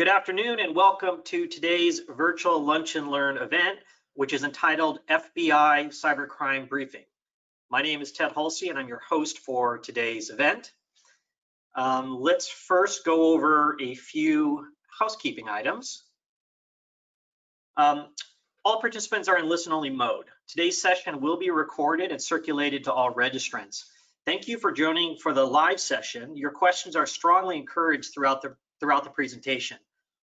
Good afternoon and welcome to today's virtual Lunch and Learn event, which is entitled FBI Cybercrime Briefing. My name is Ted Halsey and I'm your host for today's event. Let's first go over a few housekeeping items. All participants are in listen-only mode. Today's session will be recorded and circulated to all registrants. Thank you for joining for the live session. Your questions are strongly encouraged throughout the presentation.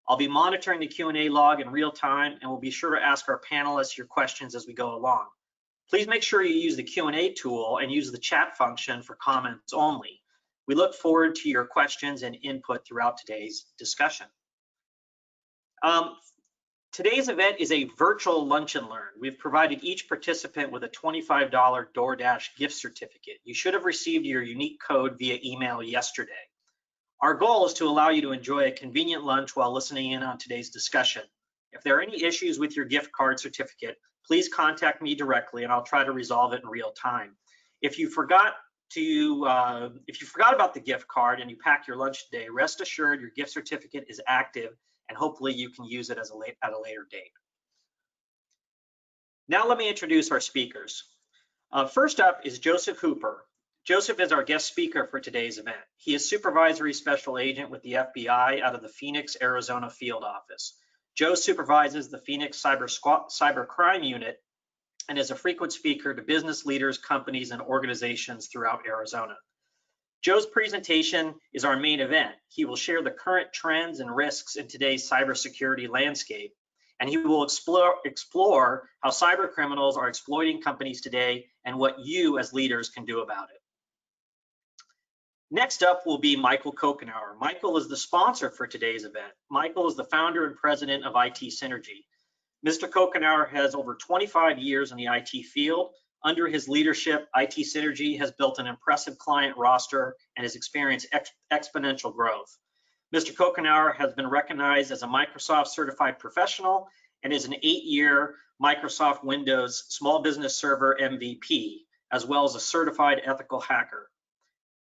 I'll be monitoring the Q&A log in real time and will be sure to ask our panelists your questions as we go along. Please make sure you use the Q&A tool and use the chat function for comments only. We look forward to your questions and input throughout today's discussion. Today's event is a virtual Lunch and Learn. We've provided each participant with a $25 DoorDash gift certificate. You should have received your unique code via email yesterday. Our goal is to allow you to enjoy a convenient lunch while listening in on today's discussion. If there are any issues with your gift card certificate, please contact me directly and I'll try to resolve it in real time. If you forgot about the gift card and you pack your lunch today, rest assured your gift certificate is active and hopefully you can use it at a later date. Now let me introduce our speakers. First up is Joseph Hooper. Joseph is our guest speaker for today's event. He is Supervisory Special Agent with the FBI out of the Phoenix, Arizona field office. Joe supervises the Phoenix Cybercrime Unit and is a frequent speaker to business leaders, companies, and organizations throughout Arizona. Joe's presentation is our main event. He will share the current trends and risks in today's cybersecurity landscape, and he will explore how cyber criminals are exploiting companies today and what you as leaders can do about it. Next up will be Michael Kokenauer. Michael is the sponsor for today's event. Michael is the founder and president of IT Synergy. Mr. Kokenauer has over 25 years in the IT field. Under his leadership, IT Synergy has built an impressive client roster and has experienced exponential growth. Mr. Kokenauer has been recognized as a Microsoft certified professional and is an 8-year Microsoft Windows Small Business Server MVP, as well as a certified ethical hacker.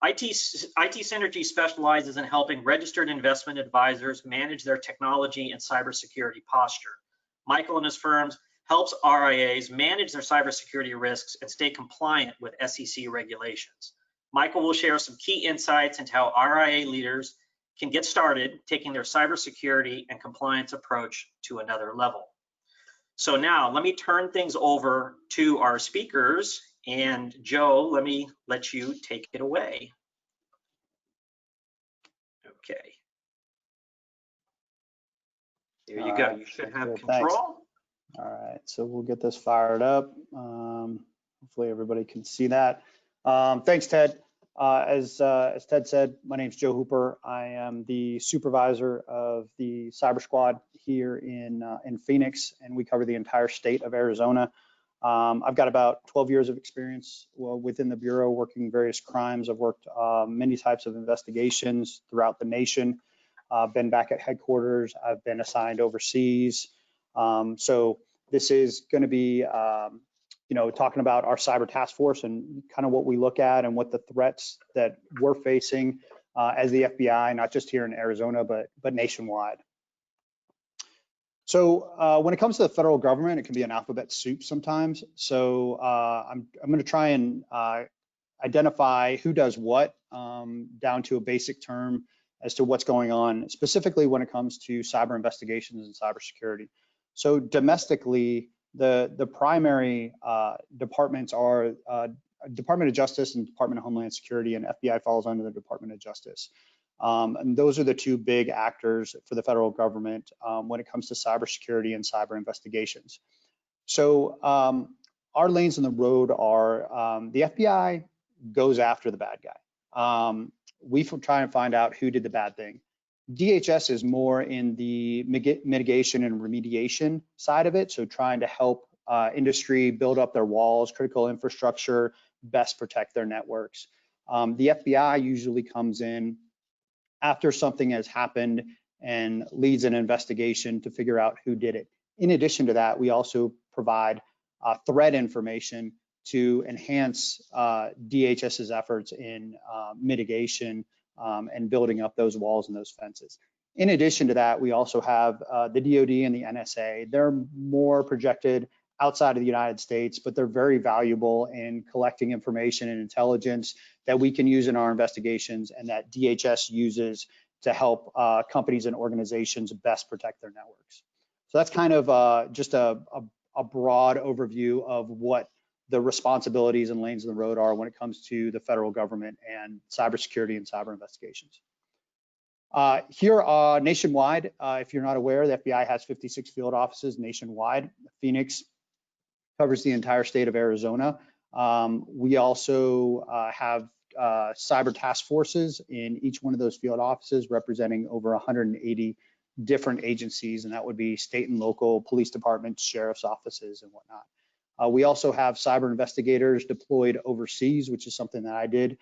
IT Synergy specializes in helping registered investment advisors manage their technology and cybersecurity posture. Michael and his firms helps RIAs manage their cybersecurity risks and stay compliant with SEC regulations. Michael will share some key insights into how RIA leaders can get started taking their cybersecurity and compliance approach to another level. So now let me turn things over to our speakers, and Joe, let me let you take it away. Okay. There you go. You should have control. Thanks. All right, so we'll get this fired up. Hopefully everybody can see that. Thanks, Ted. As Ted said, my name is Joe Hooper. I am the supervisor of the Cyber Squad here in Phoenix, and we cover the entire state of Arizona. I've got about 12 years of experience within the Bureau working various crimes. I've worked many types of investigations throughout the nation. I've been back at headquarters. I've been assigned overseas. So this is going to be, talking about our cyber task force and kind of what we look at and what the threats that we're facing as the FBI, not just here in Arizona, but nationwide. So when it comes to the federal government, it can be an alphabet soup sometimes. So I'm going to try and identify who does what down to a basic term as to what's going on, specifically when it comes to cyber investigations and cybersecurity. So domestically, the primary departments are Department of Justice and Department of Homeland Security, and FBI falls under the Department of Justice. And those are the two big actors for the federal government when it comes to cybersecurity and cyber investigations. So our lanes in the road are the FBI goes after the bad guy. We try and find out who did the bad thing. DHS is more in the mitigation and remediation side of it, so trying to help industry build up their walls, critical infrastructure, best protect their networks. The FBI usually comes in after something has happened and leads an investigation to figure out who did it. In addition to that, we also provide threat information to enhance DHS's efforts in mitigation and building up those walls and those fences. In addition to that, we also have the DoD and the NSA. They're more projected outside of the United States, but they're very valuable in collecting information and intelligence that we can use in our investigations and that DHS uses to help companies and organizations best protect their networks. So that's kind of just a broad overview of what the responsibilities and lanes of the road are when it comes to the federal government and cybersecurity and cyber investigations. Here nationwide, if you're not aware, the FBI has 56 field offices nationwide. Phoenix covers the entire state of Arizona. We also have cyber task forces in each one of those field offices representing over 180 different agencies, and that would be state and local police departments, sheriff's offices, and whatnot. We also have cyber investigators deployed overseas, which is something that I did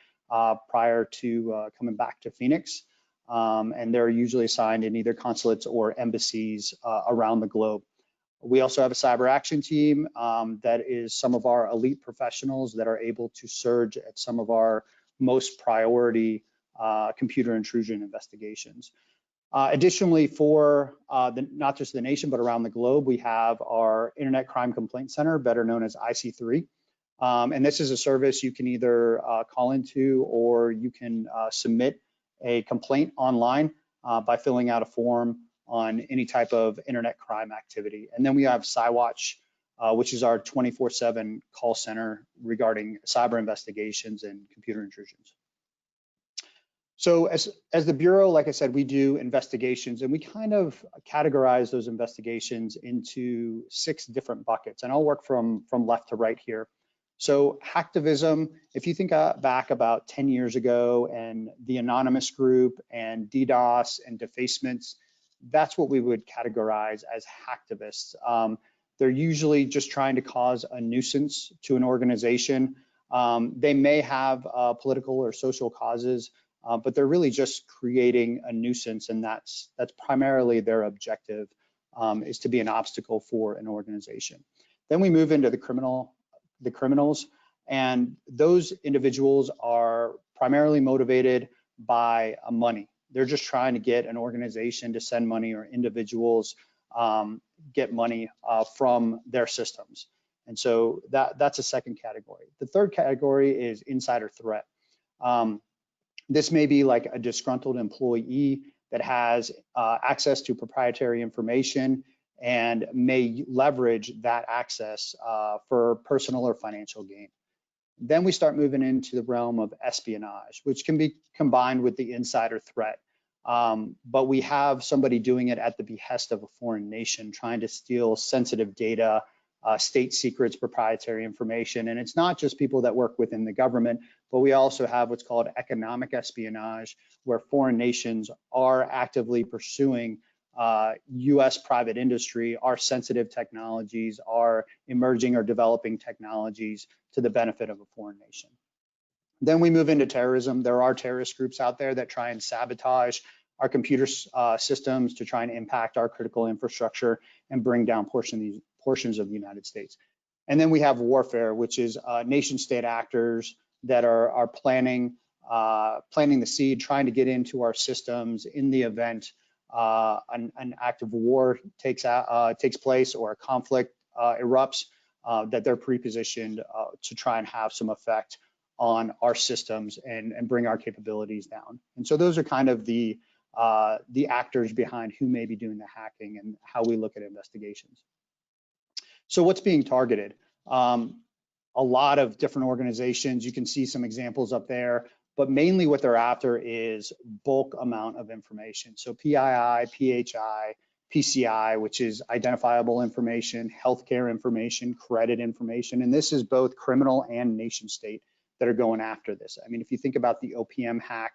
prior to coming back to Phoenix. And they're usually assigned in either consulates or embassies around the globe. We also have a cyber action team that is some of our elite professionals that are able to surge at some of our most priority computer intrusion investigations. Additionally, for not just the nation, but around the globe, we have our Internet Crime Complaint Center, better known as IC3. And this is a service you can either call into or you can submit a complaint online by filling out a form on any type of internet crime activity. And then we have CyWatch, which is our 24/7 call center regarding cyber investigations and computer intrusions. So as the Bureau, like I said, we do investigations, and we kind of categorize those investigations into 6 different buckets. And I'll work from left to right here. So hacktivism, if you think back about 10 years ago and the Anonymous Group and DDoS and defacements, that's what we would categorize as hacktivists. They're usually just trying to cause a nuisance to an organization. They may have political or social causes, but they're really just creating a nuisance, and that's primarily their objective, is to be an obstacle for an organization. Then we move into the criminals, and those individuals are primarily motivated by money. They're just trying to get an organization to send money, or individuals get money from their systems. And so that's a second category. The third category is insider threat. This may be like a disgruntled employee that has access to proprietary information and may leverage that access for personal or financial gain. Then we start moving into the realm of espionage, which can be combined with the insider threat. But we have somebody doing it at the behest of a foreign nation, trying to steal sensitive data, state secrets, proprietary information. And it's not just people that work within the government, but we also have what's called economic espionage, where foreign nations are actively pursuing US private industry, our sensitive technologies, our emerging or developing technologies to the benefit of a foreign nation. Then we move into terrorism. There are terrorist groups out there that try and sabotage our computer systems to try and impact our critical infrastructure and bring down portions of the United States. And then we have warfare, which is nation state actors that are planting the seed, trying to get into our systems in the event an act of war takes place or a conflict erupts, that they're pre-positioned to try and have some effect on our systems and bring our capabilities down. And so those are kind of the actors behind who may be doing the hacking and how we look at investigations. So what's being targeted? A lot of different organizations. You can see some examples up there, but mainly what they're after is bulk amount of information. So PII, PHI, PCI, which is identifiable information, healthcare information, credit information, and this is both criminal and nation state that are going after this. I mean, if you think about the OPM hack,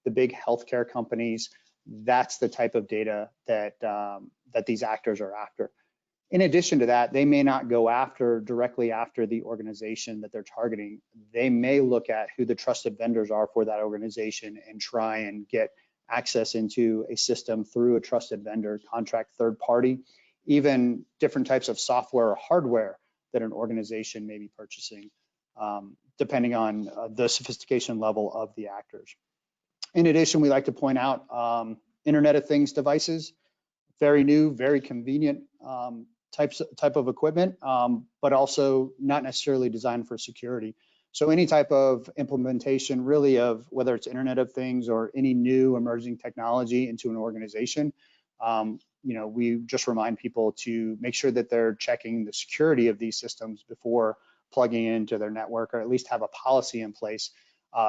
the big healthcare companies, that's the type of data that these actors are after. In addition to that, they may not go directly after the organization that they're targeting. They may look at who the trusted vendors are for that organization and try and get access into a system through a trusted vendor, contract third party, even different types of software or hardware that an organization may be purchasing, depending on the sophistication level of the actors. In addition, we like to point out Internet of Things devices. Very new, very convenient type of equipment, but also not necessarily designed for security. So any type of implementation really of whether it's Internet of Things or any new emerging technology into an organization, we just remind people to make sure that they're checking the security of these systems before plugging into their network, or at least have a policy in place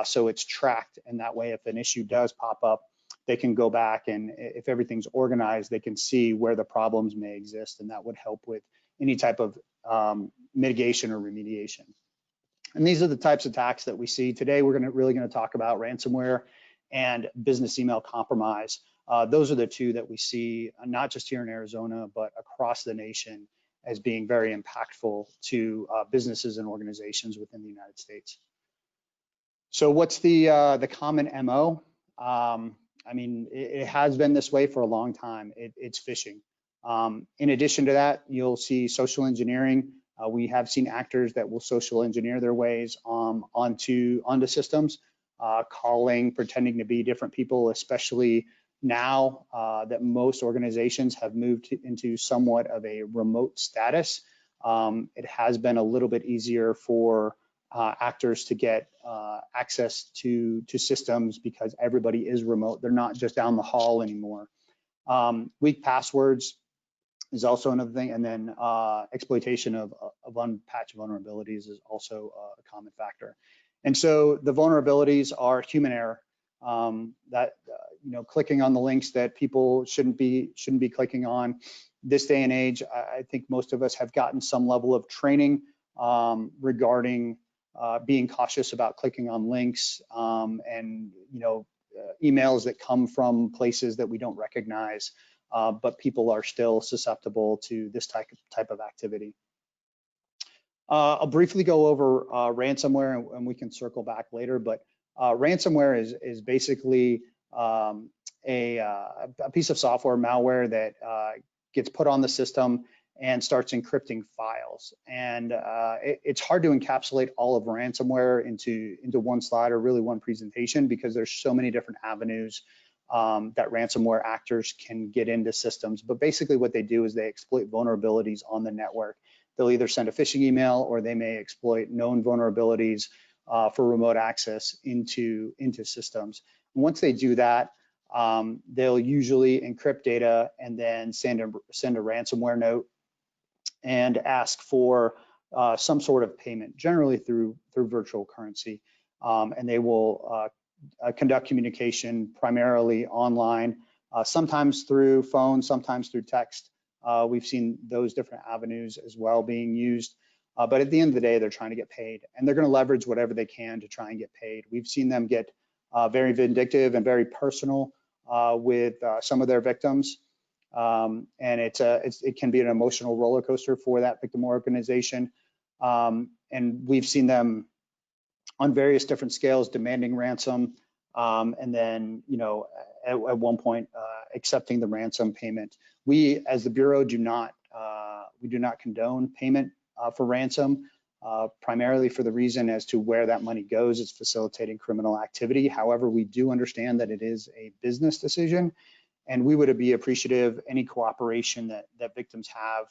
so it's tracked. And that way, if an issue does pop up, they can go back, and if everything's organized, they can see where the problems may exist, and that would help with any type of mitigation or remediation. And these are the types of attacks that we see. Today, we're really going to talk about ransomware and business email compromise. Those are the two that we see, not just here in Arizona, but across the nation as being very impactful to businesses and organizations within the United States. So what's the common MO? I mean, it has been this way for a long time. It's phishing. In addition to that, you'll see social engineering. We have seen actors that will social engineer their ways onto systems, calling, pretending to be different people, especially now that most organizations have moved into somewhat of a remote status. It has been a little bit easier for actors to get access to systems because everybody is remote. They're not just down the hall anymore. Weak passwords is also another thing, and then exploitation of unpatched vulnerabilities is also a common factor. And so the vulnerabilities are human error. Clicking on the links that people shouldn't be clicking on. This day and age, I think most of us have gotten some level of training regarding being cautious about clicking on links and emails that come from places that we don't recognize, but people are still susceptible to this type of activity. I'll briefly go over ransomware, and we can circle back later, but ransomware is basically a piece of software, malware, that gets put on the system and starts encrypting files. And it's hard to encapsulate all of ransomware into one slide or really one presentation, because there's so many different avenues that ransomware actors can get into systems. But basically what they do is they exploit vulnerabilities on the network. They'll either send a phishing email, or they may exploit known vulnerabilities for remote access into systems. And once they do that, they'll usually encrypt data and then send a ransomware note and ask for some sort of payment, generally through virtual currency. And they will conduct communication primarily online, sometimes through phone, sometimes through text. We've seen those different avenues as well being used. But at the end of the day, they're trying to get paid, and they're going to leverage whatever they can to try and get paid. We've seen them get very vindictive and very personal with some of their victims. And it can be an emotional roller coaster for that victim organization. And we've seen them on various different scales demanding ransom, and then at one point accepting the ransom payment. We, as the Bureau, do not condone payment for ransom, primarily for the reason as to where that money goes. It's facilitating criminal activity. However, we do understand that it is a business decision, and we would be appreciative of any cooperation that victims have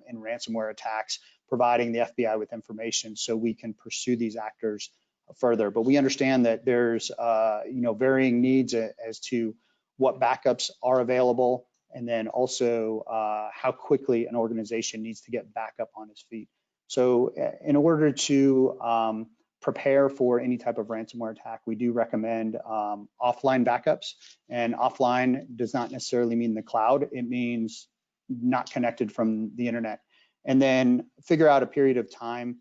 in ransomware attacks, providing the FBI with information so we can pursue these actors further. But we understand that there's varying needs as to what backups are available, and then also how quickly an organization needs to get back up on its feet. So in order to prepare for any type of ransomware attack, we do recommend offline backups. And offline does not necessarily mean the cloud. It means not connected from the internet. And then figure out a period of time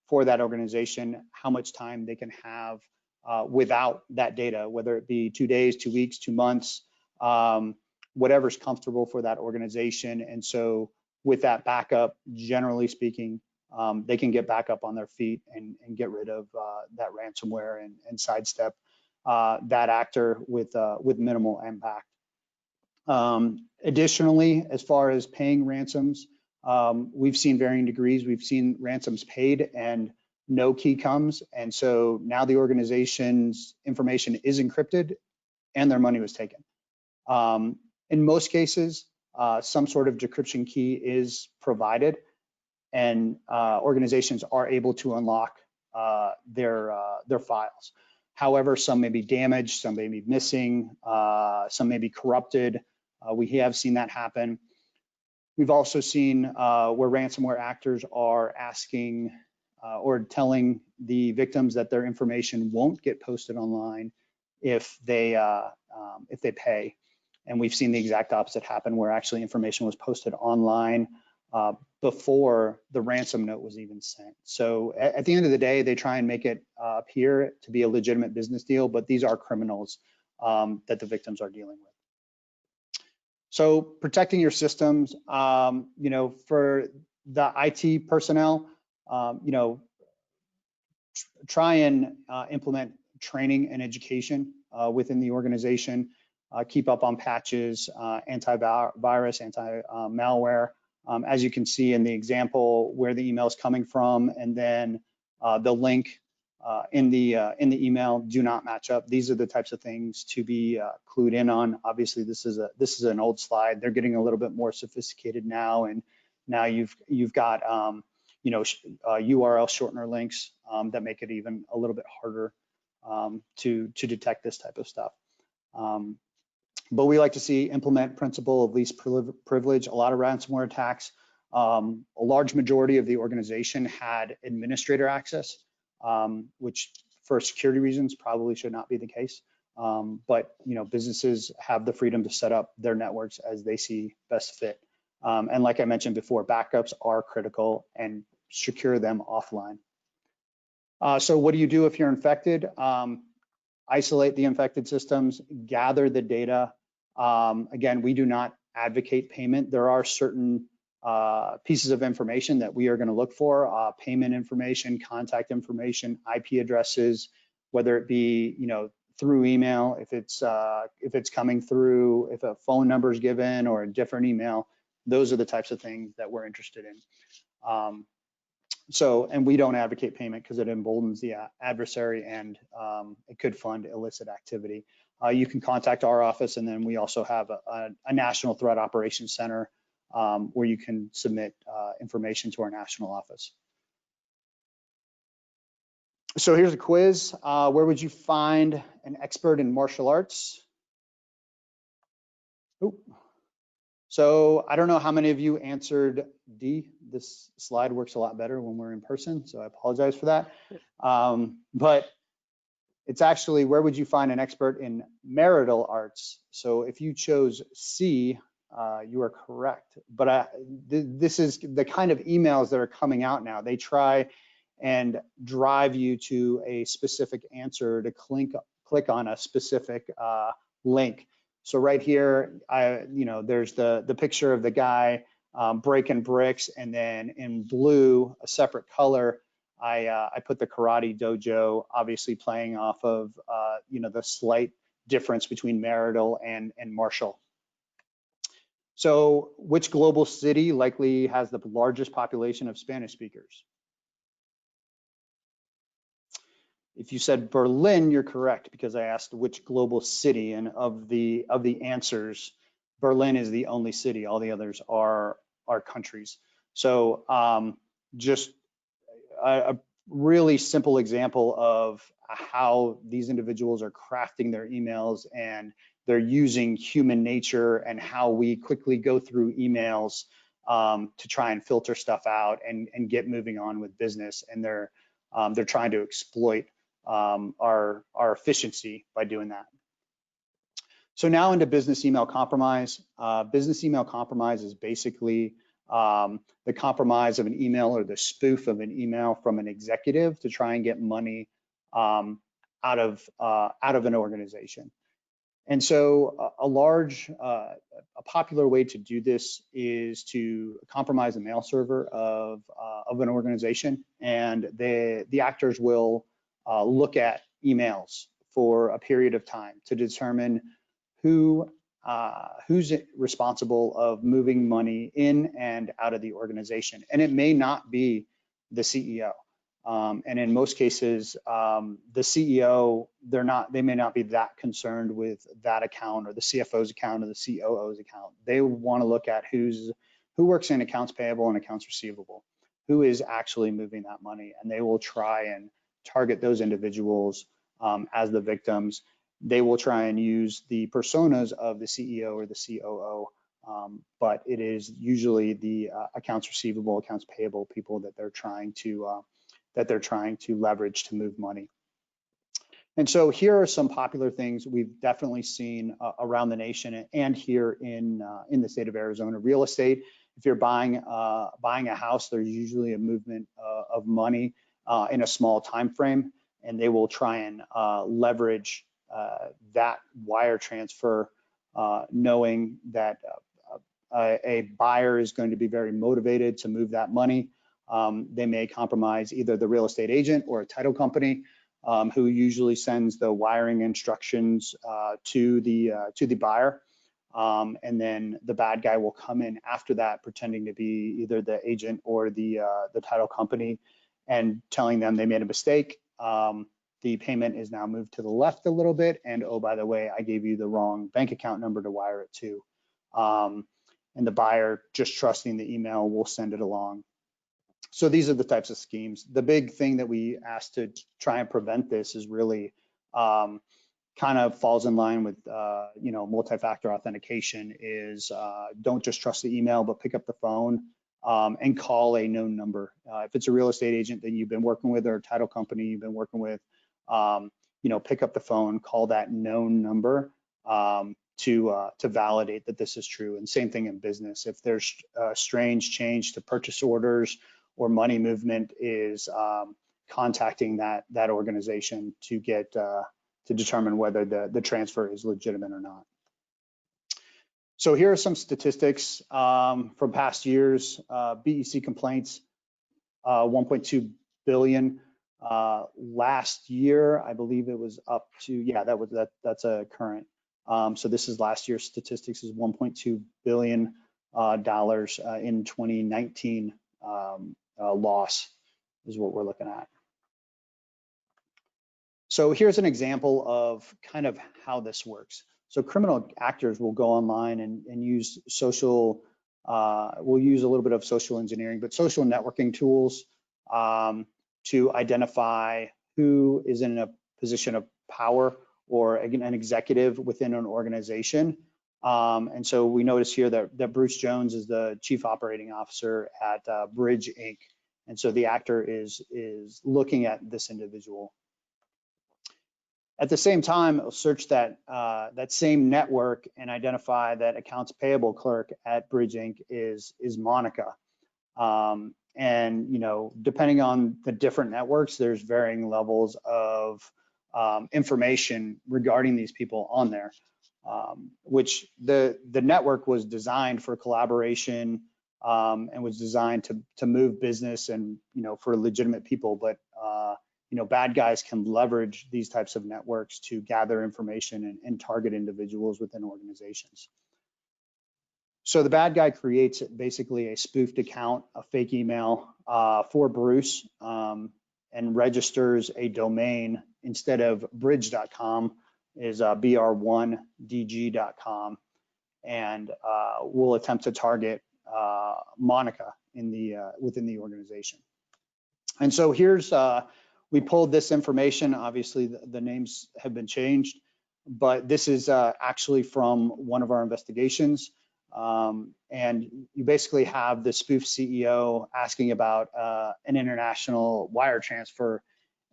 for that organization, how much time they can have without that data, whether it be 2 days, 2 weeks, 2 months, whatever's comfortable for that organization. And so with that backup, generally speaking, they can get back up on their feet and get rid of that ransomware and sidestep that actor with minimal impact. Additionally, as far as paying ransoms, we've seen varying degrees. We've seen ransoms paid and no key comes. And so now the organization's information is encrypted and their money was taken. In most cases, some sort of decryption key is provided, and organizations are able to unlock their files. However, some may be damaged, some may be missing, some may be corrupted. We have seen that happen. We've also seen where ransomware actors are asking or telling the victims that their information won't get posted online if they pay. And we've seen the exact opposite happen, where actually information was posted online before the ransom note was even sent. So at the end of the day, they try and make it appear to be a legitimate business deal, but these are criminals that the victims are dealing with. So protecting your systems, for the IT personnel, try and implement training and education within the organization. Keep up on patches, antivirus, anti-malware. As you can see in the example, where the email is coming from, and then the link in the email do not match up. These are the types of things to be clued in on. Obviously, this is an old slide. They're getting a little bit more sophisticated now, and now you've got URL shortener links that make it even a little bit harder to detect this type of stuff. But we like to see implement principle of least privilege. A lot of ransomware attacks, a large majority of the organization had administrator access, which for security reasons probably should not be the case. But businesses have the freedom to set up their networks as they see best fit. And like I mentioned before, backups are critical, and secure them offline. So what do you do if you're infected? Isolate the infected systems, gather the data. Again, we do not advocate payment. There are certain pieces of information that we are going to look for: payment information, contact information, IP addresses, whether it be through email, if it's coming through, if a phone number is given or a different email. Those are the types of things that we're interested in. And we don't advocate payment because it emboldens the adversary, and it could fund illicit activity. You can contact our office, and then we also have a National Threat Operations Center where you can submit information to our national office. So here's a quiz. Where would you find an expert in martial arts? Oop. So I don't know how many of you answered D. This slide works a lot better when we're in person, so I apologize for that. But it's actually, where would you find an expert in marital arts? So if you chose C, you are correct. But this is the kind of emails that are coming out now. They try and drive you to a specific answer to click on a specific link. So right here, there's the picture of the guy breaking bricks, and then in blue, a separate color, I put the Karate Dojo, obviously playing off of the slight difference between marital and martial. So which global city likely has the largest population of Spanish speakers? If you said Berlin, you're correct, because I asked which global city, and of the answers, Berlin is the only city. All the others are countries. So just a really simple example of how these individuals are crafting their emails, and they're using human nature and how we quickly go through emails to try and filter stuff out and get moving on with business. And they're trying to exploit our efficiency by doing that. So now into business email compromise. Business email compromise is basically the compromise of an email, or the spoof of an email from an executive to try and get money out of an organization. And so a popular way to do this is to compromise the mail server of an organization, and the actors will look at emails for a period of time to determine who's responsible of moving money in and out of the organization. And it may not be the CEO. And in most cases, the CEO, they may not be that concerned with that account or the CFO's account or the COO's account. They want to look at who works in accounts payable and accounts receivable, who is actually moving that money, and they will try and target those individuals as the victims. They will try and use the personas of the CEO or the COO, but it is usually the accounts receivable, accounts payable people that they're trying to leverage to move money. And so here are some popular things we've definitely seen around the nation and here in the state of Arizona. Real estate, if you're buying a house, there's usually a movement of money in a small time frame, and they will try and leverage that wire transfer, knowing that a buyer is going to be very motivated to move that money. They may compromise either the real estate agent or a title company, who usually sends the wiring instructions to the buyer, and then the bad guy will come in after that, pretending to be either the agent or the title company, and telling them they made a mistake. The payment is now moved to the left a little bit, and oh, by the way, I gave you the wrong bank account number to wire it to. And the buyer, just trusting the email, will send it along. So these are the types of schemes. The big thing that we asked to try and prevent this is really kind of falls in line with multi-factor authentication. Is don't just trust the email, but pick up the phone and call a known number. If it's a real estate agent that you've been working with or a title company you've been working with, pick up the phone, call that known number to validate that this is true. And same thing in business. If there's a strange change to purchase orders or money movement, is contacting that organization to get to determine whether the transfer is legitimate or not. So here are some statistics from past years. BEC complaints, 1.2 billion. Last year, I believe it was up to, that's a current. So this is last year's statistics, is $1.2 billion in 2019 loss is what we're looking at. So here's an example of kind of how this works. So criminal actors will go online and use we'll use a little bit of social engineering, but social networking tools to identify who is in a position of power or an executive within an organization. And so we notice here that Bruce Jones is the chief operating officer at Bridge Inc. And so the actor is looking at this individual. At the same time, it'll search that same network and identify that accounts payable clerk at Bridge Inc. is Monica. And depending on the different networks, there's varying levels of information regarding these people on there, which the network was designed for collaboration and was designed to move business and for legitimate people, but bad guys can leverage these types of networks to gather information and target individuals within organizations. So the bad guy creates basically a spoofed account, a fake email for Bruce, and registers a domain instead of bridge.com is br1dg.com, and will attempt to target Monica within the organization. And so here's we pulled this information. Obviously, the names have been changed, but this is actually from one of our investigations. And you basically have the spoof CEO asking about an international wire transfer,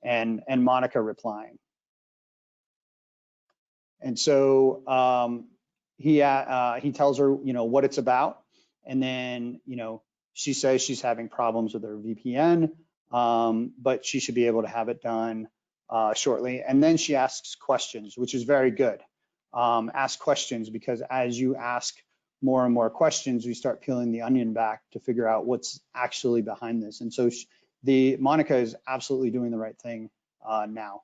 and Monica replying. And so he tells her, what it's about, and then she says she's having problems with her VPN, but she should be able to have it done shortly. And then she asks questions, which is very good. Ask questions, because as you ask more and more questions, we start peeling the onion back to figure out what's actually behind this. And so Monica is absolutely doing the right thing now.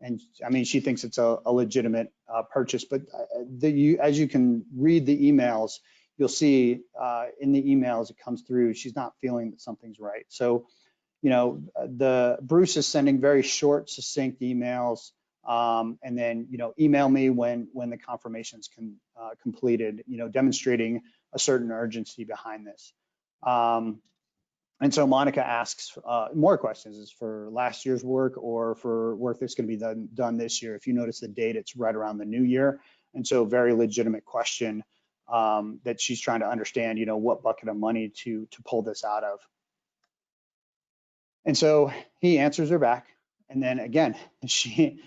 And I mean, she thinks it's a legitimate purchase, but as you can read the emails, you'll see in the emails it comes through, she's not feeling that something's right. So, Bruce is sending very short, succinct emails, and then email me when the confirmation's completed, demonstrating a certain urgency behind this. And so Monica asks more questions. Is for last year's work or for work that's going to be done this year? If you notice the date, it's right around the new year. And so very legitimate question that she's trying to understand, what bucket of money to pull this out of. And so he answers her back. And then again, she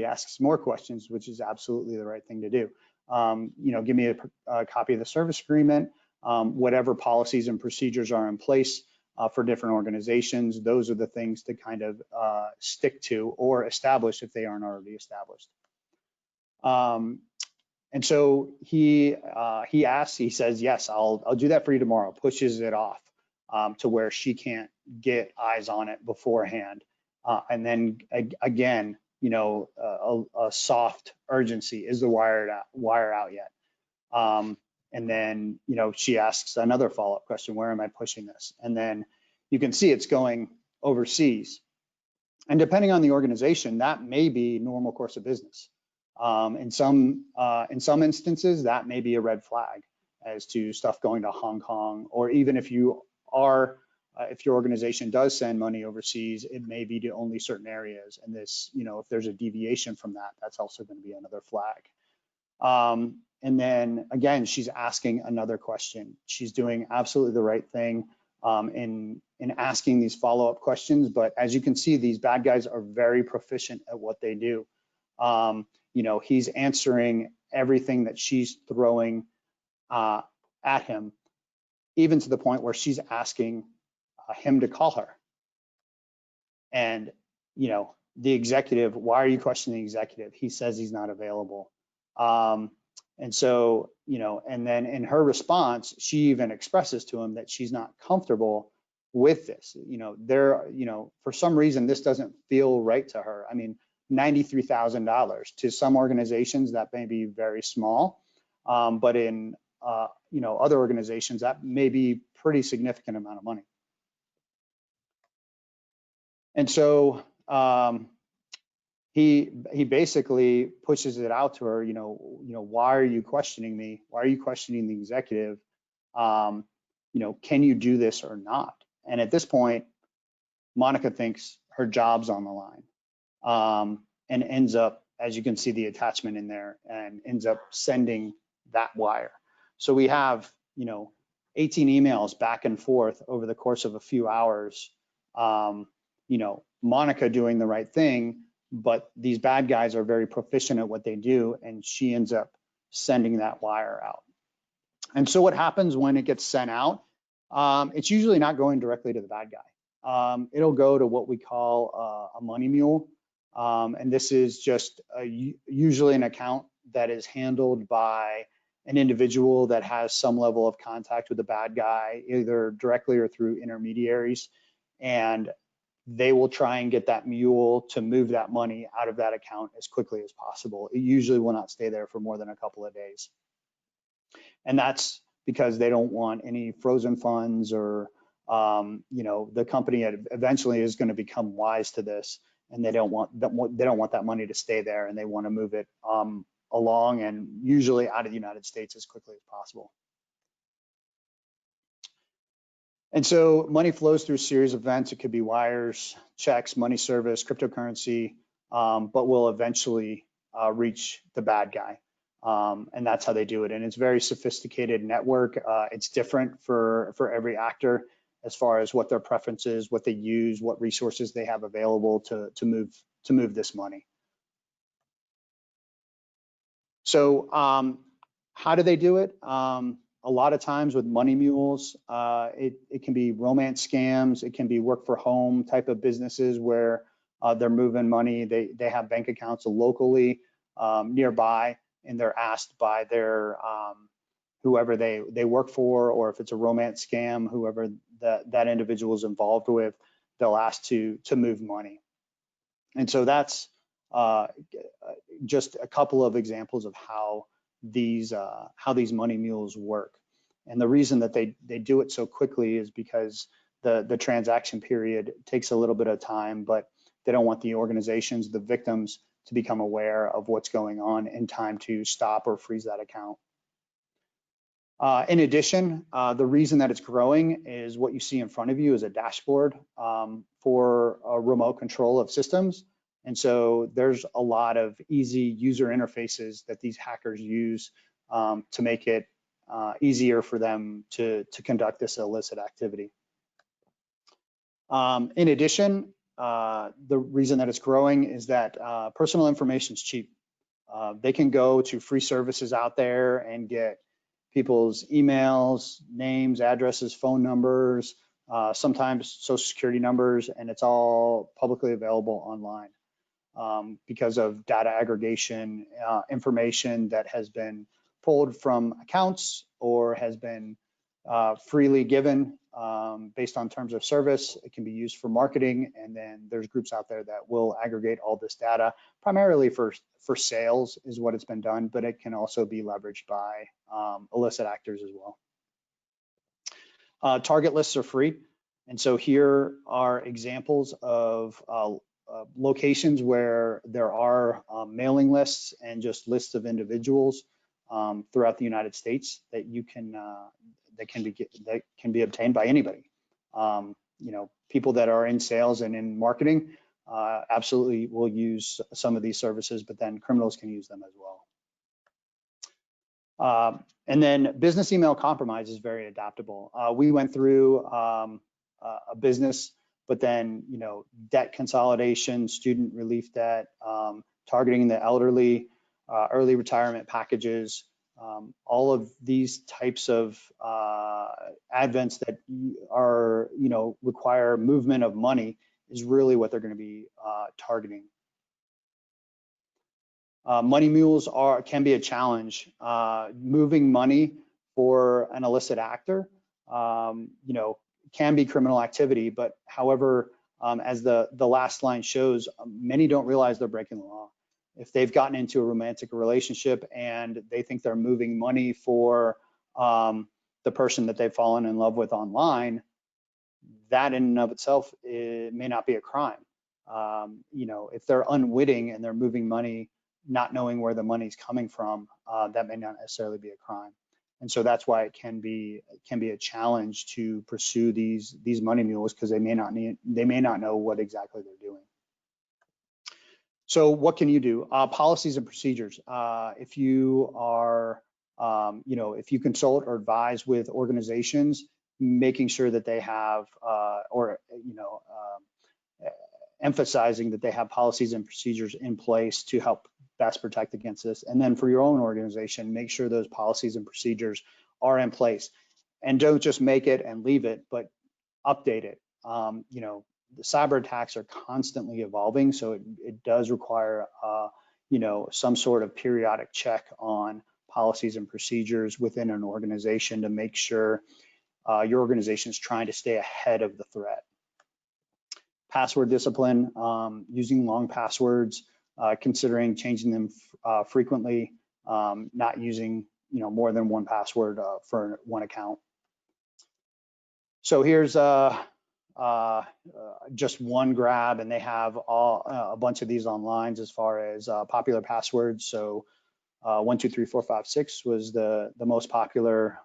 asks more questions, which is absolutely the right thing to do. Give me a copy of the service agreement, whatever policies and procedures are in place for different organizations. Those are the things to kind of stick to or establish if they aren't already established. And so he asks, he says, yes, I'll do that for you tomorrow, pushes it off to where she can't get eyes on it beforehand. And then again, a soft urgency. Is the wire out yet? And then, she asks another follow-up question, where am I pushing this? And then you can see it's going overseas. And depending on the organization, that may be normal course of business. In some instances, that may be a red flag as to stuff going to Hong Kong, or even if you are, if your organization does send money overseas, it may be to only certain areas. And this, if there's a deviation from that, that's also going to be another flag. And then again, she's asking another question. She's doing absolutely the right thing in asking these follow-up questions. But as you can see, these bad guys are very proficient at what they do. He's answering everything that she's throwing at him, even to the point where she's asking him to call her. And, the executive, why are you questioning the executive? He says he's not available. And so, and then in her response, she even expresses to him that she's not comfortable with this. For some reason, this doesn't feel right to her. I mean, $93,000 to some organizations that may be very small, but in other organizations that may be pretty significant amount of money. And so he basically pushes it out to her. Why are you questioning me? Why are you questioning the executive? Can you do this or not? And at this point, Monica thinks her job's on the line. And ends up, as you can see the attachment in there, and ends up sending that wire. So we have, 18 emails back and forth over the course of a few hours. Monica doing the right thing, but these bad guys are very proficient at what they do, and she ends up sending that wire out. And so what happens when it gets sent out? It's usually not going directly to the bad guy. It'll go to what we call a money mule. And this is just usually an account that is handled by an individual that has some level of contact with the bad guy, either directly or through intermediaries. And they will try and get that mule to move that money out of that account as quickly as possible. It usually will not stay there for more than a couple of days. And that's because they don't want any frozen funds, or the company eventually is going to become wise to this, and they don't want that money to stay there, and they want to move it along, and usually out of the United States as quickly as possible. And so money flows through a series of events. It could be wires, checks, money service, cryptocurrency, but will eventually reach the bad guy. And that's how they do it. And it's a very sophisticated network. It's different for every actor as far as what their preferences, what they use, what resources they have available to move this money. So how do they do it? A lot of times with money mules, it can be romance scams. It can be work for home type of businesses where they're moving money. They have bank accounts locally nearby, and they're asked by their whoever they work for, or if it's a romance scam, whoever that individual is involved with, they'll ask to move money. And so that's just a couple of examples of how these money mules work. And the reason that they do it so quickly is because the transaction period takes a little bit of time, but they don't want the organizations, the victims, to become aware of what's going on in time to stop or freeze that account. In addition, the reason that it's growing is what you see in front of you is a dashboard for a remote control of systems. And so there's a lot of easy user interfaces that these hackers use to make it easier for them to conduct this illicit activity. In addition, the reason that it's growing is that personal information is cheap. They can go to free services out there and get people's emails, names, addresses, phone numbers, sometimes social security numbers, and it's all publicly available online because of data aggregation, information that has been pulled from accounts or has been freely given based on terms of service. It can be used for marketing, and then there's groups out there that will aggregate all this data, primarily for sales is what it's been done, but it can also be leveraged by illicit actors as well. Target lists are free, and so here are examples of locations where there are mailing lists and just lists of individuals throughout the United States that you can that can be obtained by anybody. You know, people that are in sales and in marketing absolutely will use some of these services, but then criminals can use them as well. And then business email compromise is very adaptable. We went through a business, but then, you know, debt consolidation, student relief debt, targeting the elderly, early retirement packages, all of these types of advents that are, you know, require movement of money is really what they're going to be targeting. Money mules can be a challenge. Moving money for an illicit actor, you know, can be criminal activity, but however, as the last line shows, many don't realize they're breaking the law. If they've gotten into a romantic relationship and they think they're moving money for the person that they've fallen in love with online, that in and of itself, it may not be a crime. You know, if they're unwitting and they're moving money, not knowing where the money's coming from, that may not necessarily be a crime. And so that's why it can be a challenge to pursue these money mules, because they may not know what exactly they're doing. So what can you do? Policies and procedures. If you are, you know, if you consult or advise with organizations, making sure that they have, emphasizing that they have policies and procedures in place to help best protect against this. And then for your own organization, make sure those policies and procedures are in place. And don't just make it and leave it, but update it. You know, the cyber attacks are constantly evolving, so it does require, you know, some sort of periodic check on policies and procedures within an organization to make sure your organization is trying to stay ahead of the threat. Password discipline, using long passwords, considering changing them frequently, not using, you know, more than one password for one account. So here's just one grab, and they have a bunch of these online as far as popular passwords. So 123456 was the most popular.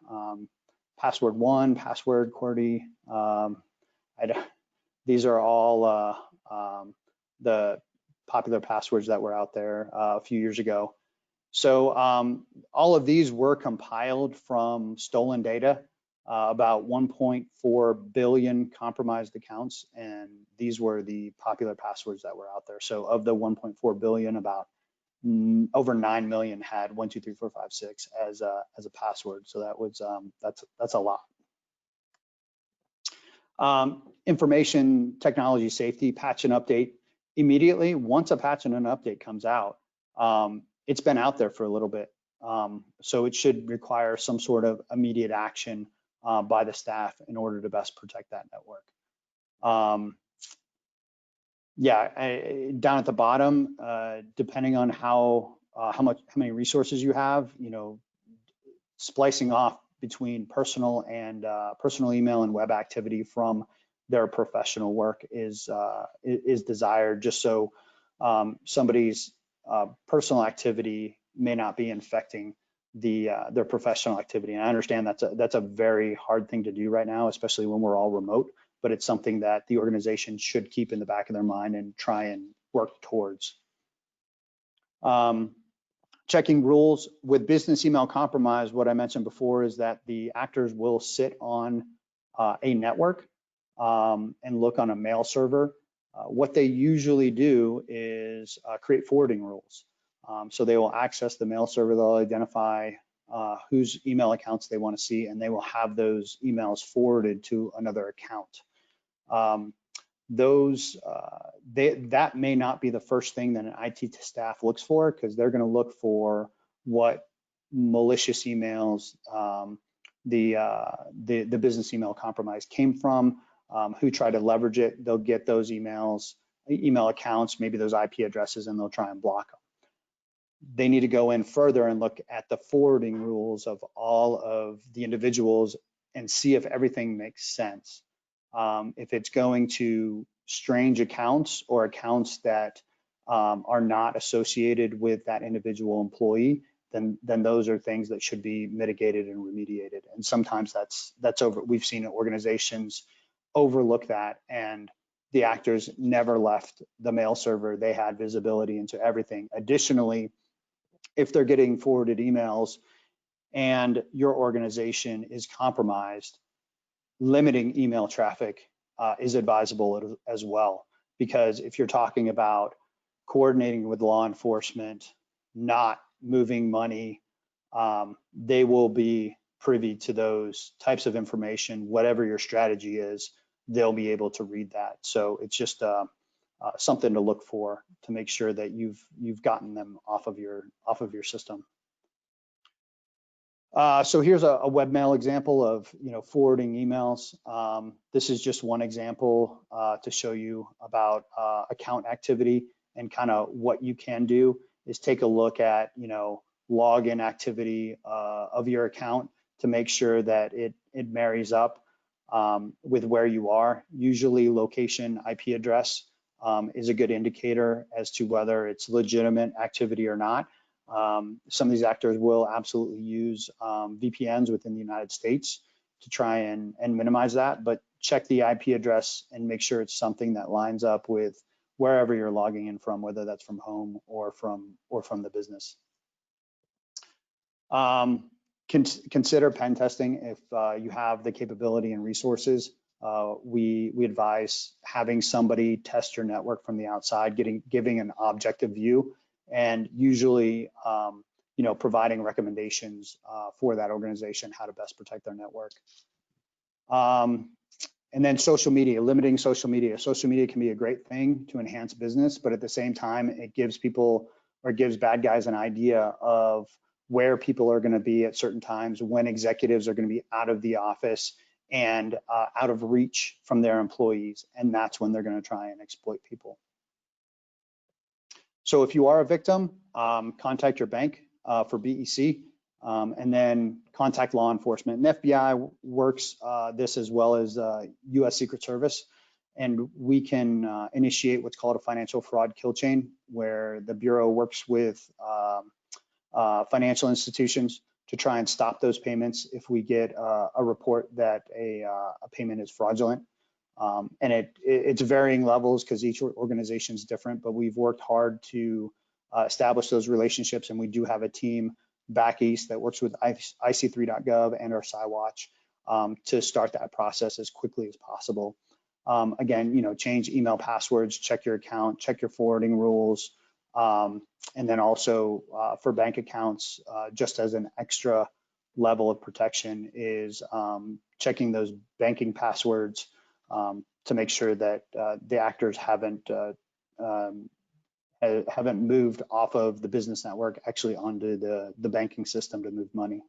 Password 1, password QWERTY. These are all the popular passwords that were out there a few years ago. So all of these were compiled from stolen data, about 1.4 billion compromised accounts, and these were the popular passwords that were out there. So of the 1.4 billion, about over 9 million had 123456 as a password. So that was that's a lot. Information technology safety, patch and update. Immediately, once a patch and an update comes out, it's been out there for a little bit. So it should require some sort of immediate action by the staff in order to best protect that network. Down at the bottom, depending on how many resources you have, you know, splicing off between personal email and web activity from their professional work is desired, just so somebody's personal activity may not be infecting their professional activity. And I understand that's a very hard thing to do right now, especially when we're all remote, but it's something that the organization should keep in the back of their mind and try and work towards. Checking rules with business email compromise. What I mentioned before is that the actors will sit on a network and look on a mail server. What they usually do is create forwarding rules. So they will access the mail server, they'll identify whose email accounts they want to see, and they will have those emails forwarded to another account. That may not be the first thing that an IT staff looks for, because they're going to look for what malicious emails the business email compromise came from, who tried to leverage it. They'll get those email accounts, maybe those IP addresses, and they'll try and block them. They need to go in further and look at the forwarding rules of all of the individuals and see if everything makes sense. If it's going to strange accounts or accounts that are not associated with that individual employee, then those are things that should be mitigated and remediated. And sometimes that's over. We've seen organizations overlook that, and the actors never left the mail server. They had visibility into everything. Additionally, if they're getting forwarded emails and your organization is compromised, limiting email traffic is advisable as well, because if you're talking about coordinating with law enforcement, not moving money, they will be privy to those types of information. Whatever your strategy is, they'll be able to read that. So it's just something to look for to make sure that you've gotten them off of your system. So here's a webmail example of forwarding emails. This is just one example to show you about account activity, and kind of what you can do is take a look at login activity of your account to make sure that it marries up with where you are. Usually location IP address is a good indicator as to whether it's legitimate activity or not. Some of these actors will absolutely use VPNs within the United States to try and minimize that, but check the IP address and make sure it's something that lines up with wherever you're logging in from, whether that's from home or from the business. Consider pen testing if you have the capability and resources. We advise having somebody test your network from the outside, giving an objective view, and usually providing recommendations for that organization how to best protect their network. And then social media, limiting social media. Social media can be a great thing to enhance business, but at the same time, it gives people, or gives bad guys, an idea of where people are going to be at certain times, when executives are going to be out of the office and out of reach from their employees, and that's when they're going to try and exploit people. So if you are a victim, contact your bank for BEC, and then contact law enforcement. And FBI works this as well as US Secret Service, and we can initiate what's called a financial fraud kill chain, where the Bureau works with financial institutions to try and stop those payments if we get a report that a payment is fraudulent. And it's varying levels because each organization is different, but we've worked hard to establish those relationships, and we do have a team back east that works with IC3.gov and our SciWatch to start that process as quickly as possible. Again, change email passwords, check your account, check your forwarding rules, and then also for bank accounts, just as an extra level of protection, is checking those banking passwords to make sure that the actors haven't moved off of the business network actually onto the banking system to move money.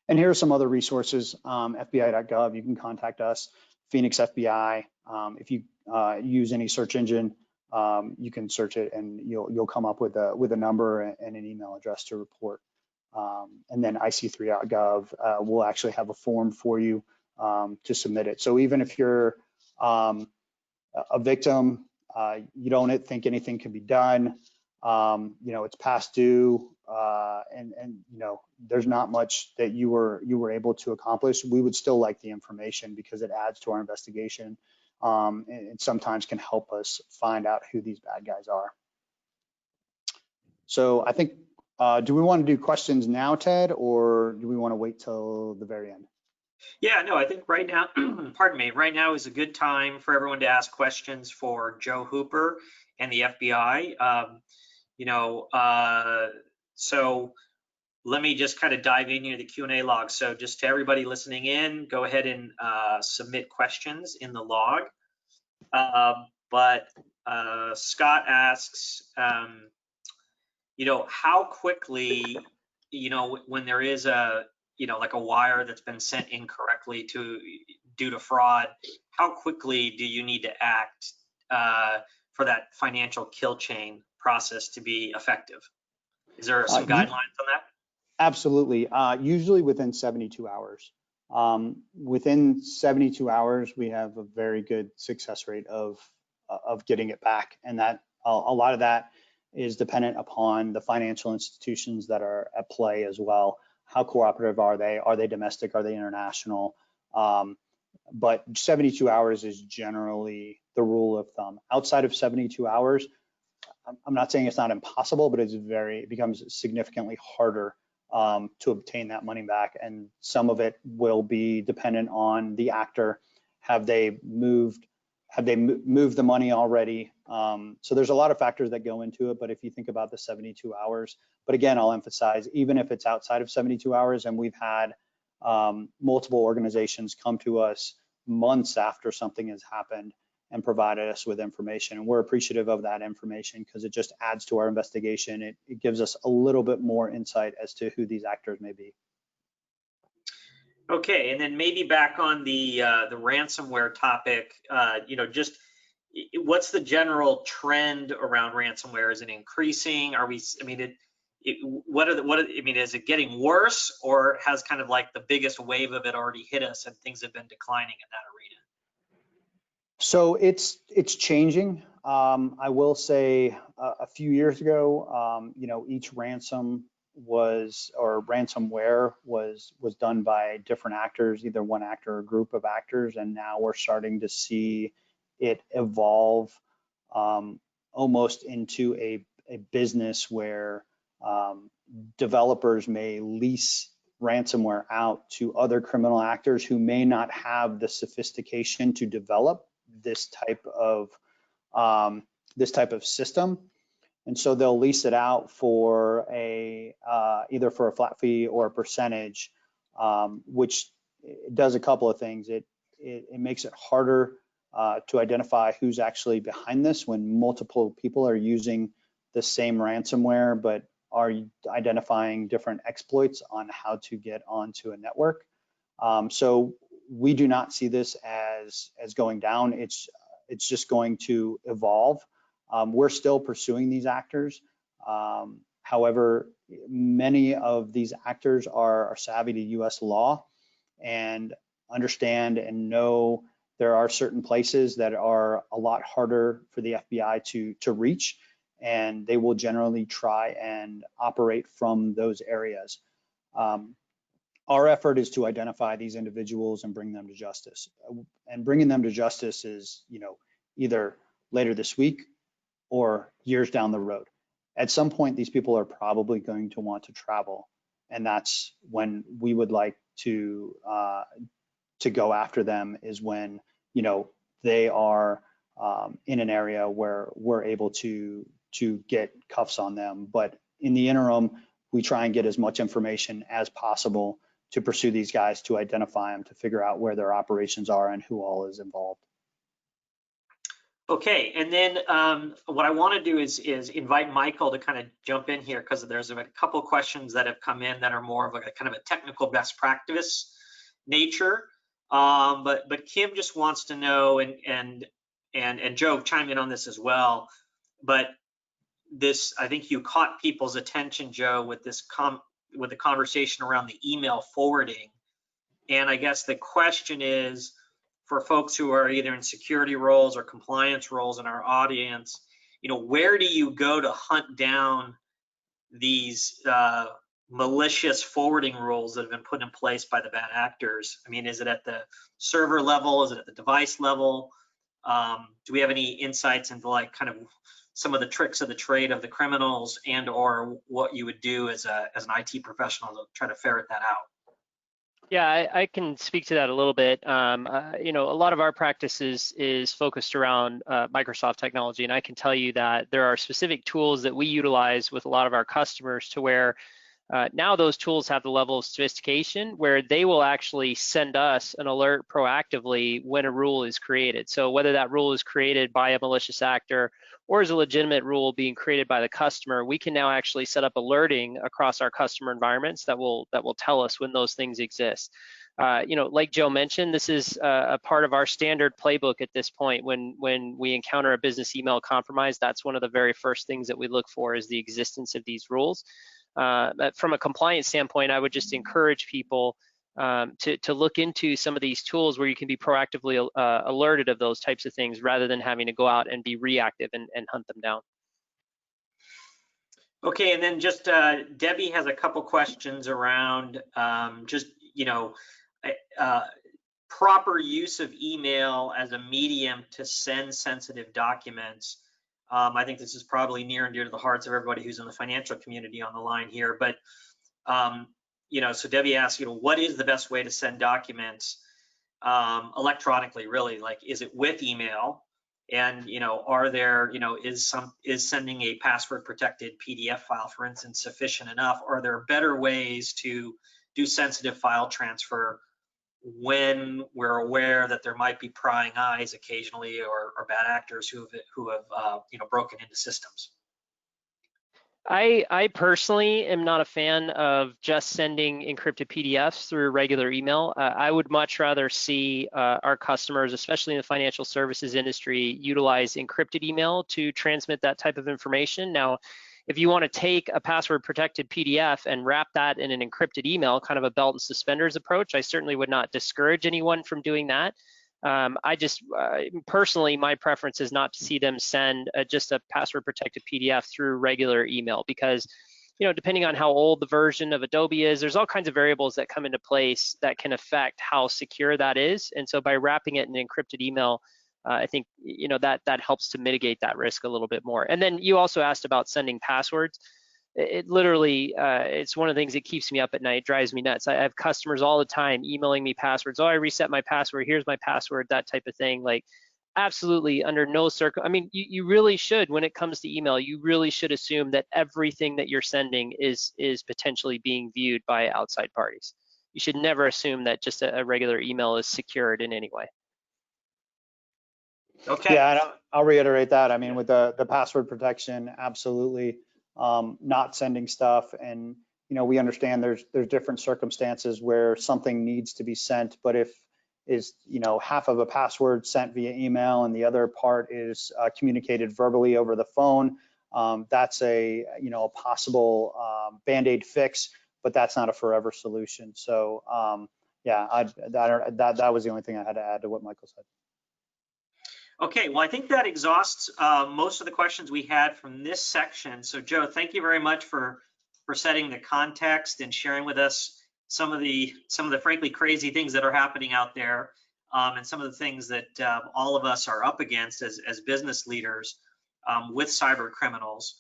And here are some other resources. FBI.gov, you can contact us. Phoenix FBI, if you use any search engine, you can search it and you'll come up with a number and an email address to report. And then IC3.gov will actually have a form for you to submit it. So even if you're a victim, you don't think anything can be done, it's past due, and there's not much that you were able to accomplish, we would still like the information because it adds to our investigation, and sometimes can help us find out who these bad guys are. So I think, do we want to do questions now, Ted, or do we want to wait till the very end? Yeah, no, I think right now, pardon me, right now is a good time for everyone to ask questions for Joe Hooper and the FBI. So let me just kind of dive into the Q&A log. So just to everybody listening in, go ahead and submit questions in the log. But Scott asks, how quickly, when there is like a wire that's been sent incorrectly due to fraud, how quickly do you need to act for that financial kill chain process to be effective? Is there some guidelines on that? Absolutely. Usually within 72 hours. Within 72 hours, we have a very good success rate of getting it back, and that a lot of that is dependent upon the financial institutions that are at play as well. How cooperative are they? Are they domestic? Are they international? But 72 hours is generally the rule of thumb. Outside of 72 hours, I'm not saying it's not impossible, but it becomes significantly harder to obtain that money back. And some of it will be dependent on the actor. Have they moved the money already? So there's a lot of factors that go into it, but if you think about the 72 hours, but again, I'll emphasize, even if it's outside of 72 hours, and we've had multiple organizations come to us months after something has happened and provided us with information, and we're appreciative of that information because it just adds to our investigation. It gives us a little bit more insight as to who these actors may be. Okay, and then maybe back on the ransomware topic, just what's the general trend around ransomware? Is it increasing? Is it getting worse, or has kind of like the biggest wave of it already hit us and things have been declining in that arena? So it's changing. I will say a few years ago, each ransomware was done by different actors, either one actor or a group of actors, and now we're starting to see it evolve almost into a business where developers may lease ransomware out to other criminal actors who may not have the sophistication to develop this type of system, and so they'll lease it out for either for a flat fee or a percentage, which does a couple of things. It makes it harder to identify who's actually behind this when multiple people are using the same ransomware but are identifying different exploits on how to get onto a network. So we do not see this as going down. It's just going to evolve. We're still pursuing these actors. However, many of these actors are savvy to US law and understand and know there are certain places that are a lot harder for the FBI to reach, and they will generally try and operate from those areas. Our effort is to identify these individuals and bring them to justice. And bringing them to justice is, either later this week or years down the road. At some point, these people are probably going to want to travel, and that's when we would like to go after them, is when they are in an area where we're able to get cuffs on them. But in the interim, we try and get as much information as possible to pursue these guys, to identify them, to figure out where their operations are and who all is involved. Okay, and then what I want to do is invite Michael to kind of jump in here, because there's a couple of questions that have come in that are more of a kind of a technical best practice nature. But Kim just wants to know, and Joe, chime in on this as well. But this, I think you caught people's attention, Joe, with this with the conversation around the email forwarding. And I guess the question is, for folks who are either in security roles or compliance roles in our audience, where do you go to hunt down these malicious forwarding rules that have been put in place by the bad actors? I mean, is it at the server level? Is it at the device level? Do we have any insights into like kind of some of the tricks of the trade of the criminals, and or what you would do as an IT professional to try to ferret that out? Yeah, I can speak to that a little bit. A lot of our practice is focused around Microsoft technology, and I can tell you that there are specific tools that we utilize with a lot of our customers to where now those tools have the level of sophistication where they will actually send us an alert proactively when a rule is created. So whether that rule is created by a malicious actor or is a legitimate rule being created by the customer, we can now actually set up alerting across our customer environments that will tell us when those things exist. Like Joe mentioned, this is a part of our standard playbook at this point. When we encounter a business email compromise, that's one of the very first things that we look for is the existence of these rules. From a compliance standpoint, I would just encourage people to look into some of these tools where you can be proactively alerted of those types of things rather than having to go out and be reactive and hunt them down. Okay, and then just Debbie has a couple questions around proper use of email as a medium to send sensitive documents. I think this is probably near and dear to the hearts of everybody who's in the financial community on the line here. But, so Debbie asks, what is the best way to send documents electronically, really? Like, is it with email? And, are there, is sending a password protected PDF file, for instance, sufficient enough? Or are there better ways to do sensitive file transfer when we're aware that there might be prying eyes occasionally or bad actors who have broken into systems? I personally am not a fan of just sending encrypted PDFs through regular email. I would much rather see our customers, especially in the financial services industry, utilize encrypted email to transmit that type of information. Now, if you want to take a password protected PDF and wrap that in an encrypted email, kind of a belt and suspenders approach, I certainly would not discourage anyone from doing that. I just personally, my preference is not to see them send just a password protected PDF through regular email because, depending on how old the version of Adobe is, there's all kinds of variables that come into place that can affect how secure that is. And so by wrapping it in encrypted email, I think that helps to mitigate that risk a little bit more. And then you also asked about sending passwords. It literally, it's one of the things that keeps me up at night, drives me nuts. I have customers all the time emailing me passwords. Oh, I reset my password. Here's my password, that type of thing. Like, absolutely, under no I mean, you really should, when it comes to email, you really should assume that everything that you're sending is potentially being viewed by outside parties. You should never assume that just a regular email is secured in any way. Okay. Yeah, and I'll reiterate that. I mean, with the password protection, absolutely not sending stuff. And, we understand there's different circumstances where something needs to be sent, but if half of a password sent via email and the other part is communicated verbally over the phone, that's a possible Band-Aid fix, but that's not a forever solution. So yeah, that was the only thing I had to add to what Michael said. Okay, well, I think that exhausts most of the questions we had from this section. So Joe, thank you very much for setting the context and sharing with us some of the frankly crazy things that are happening out there, and some of the things that all of us are up against as business leaders with cyber criminals.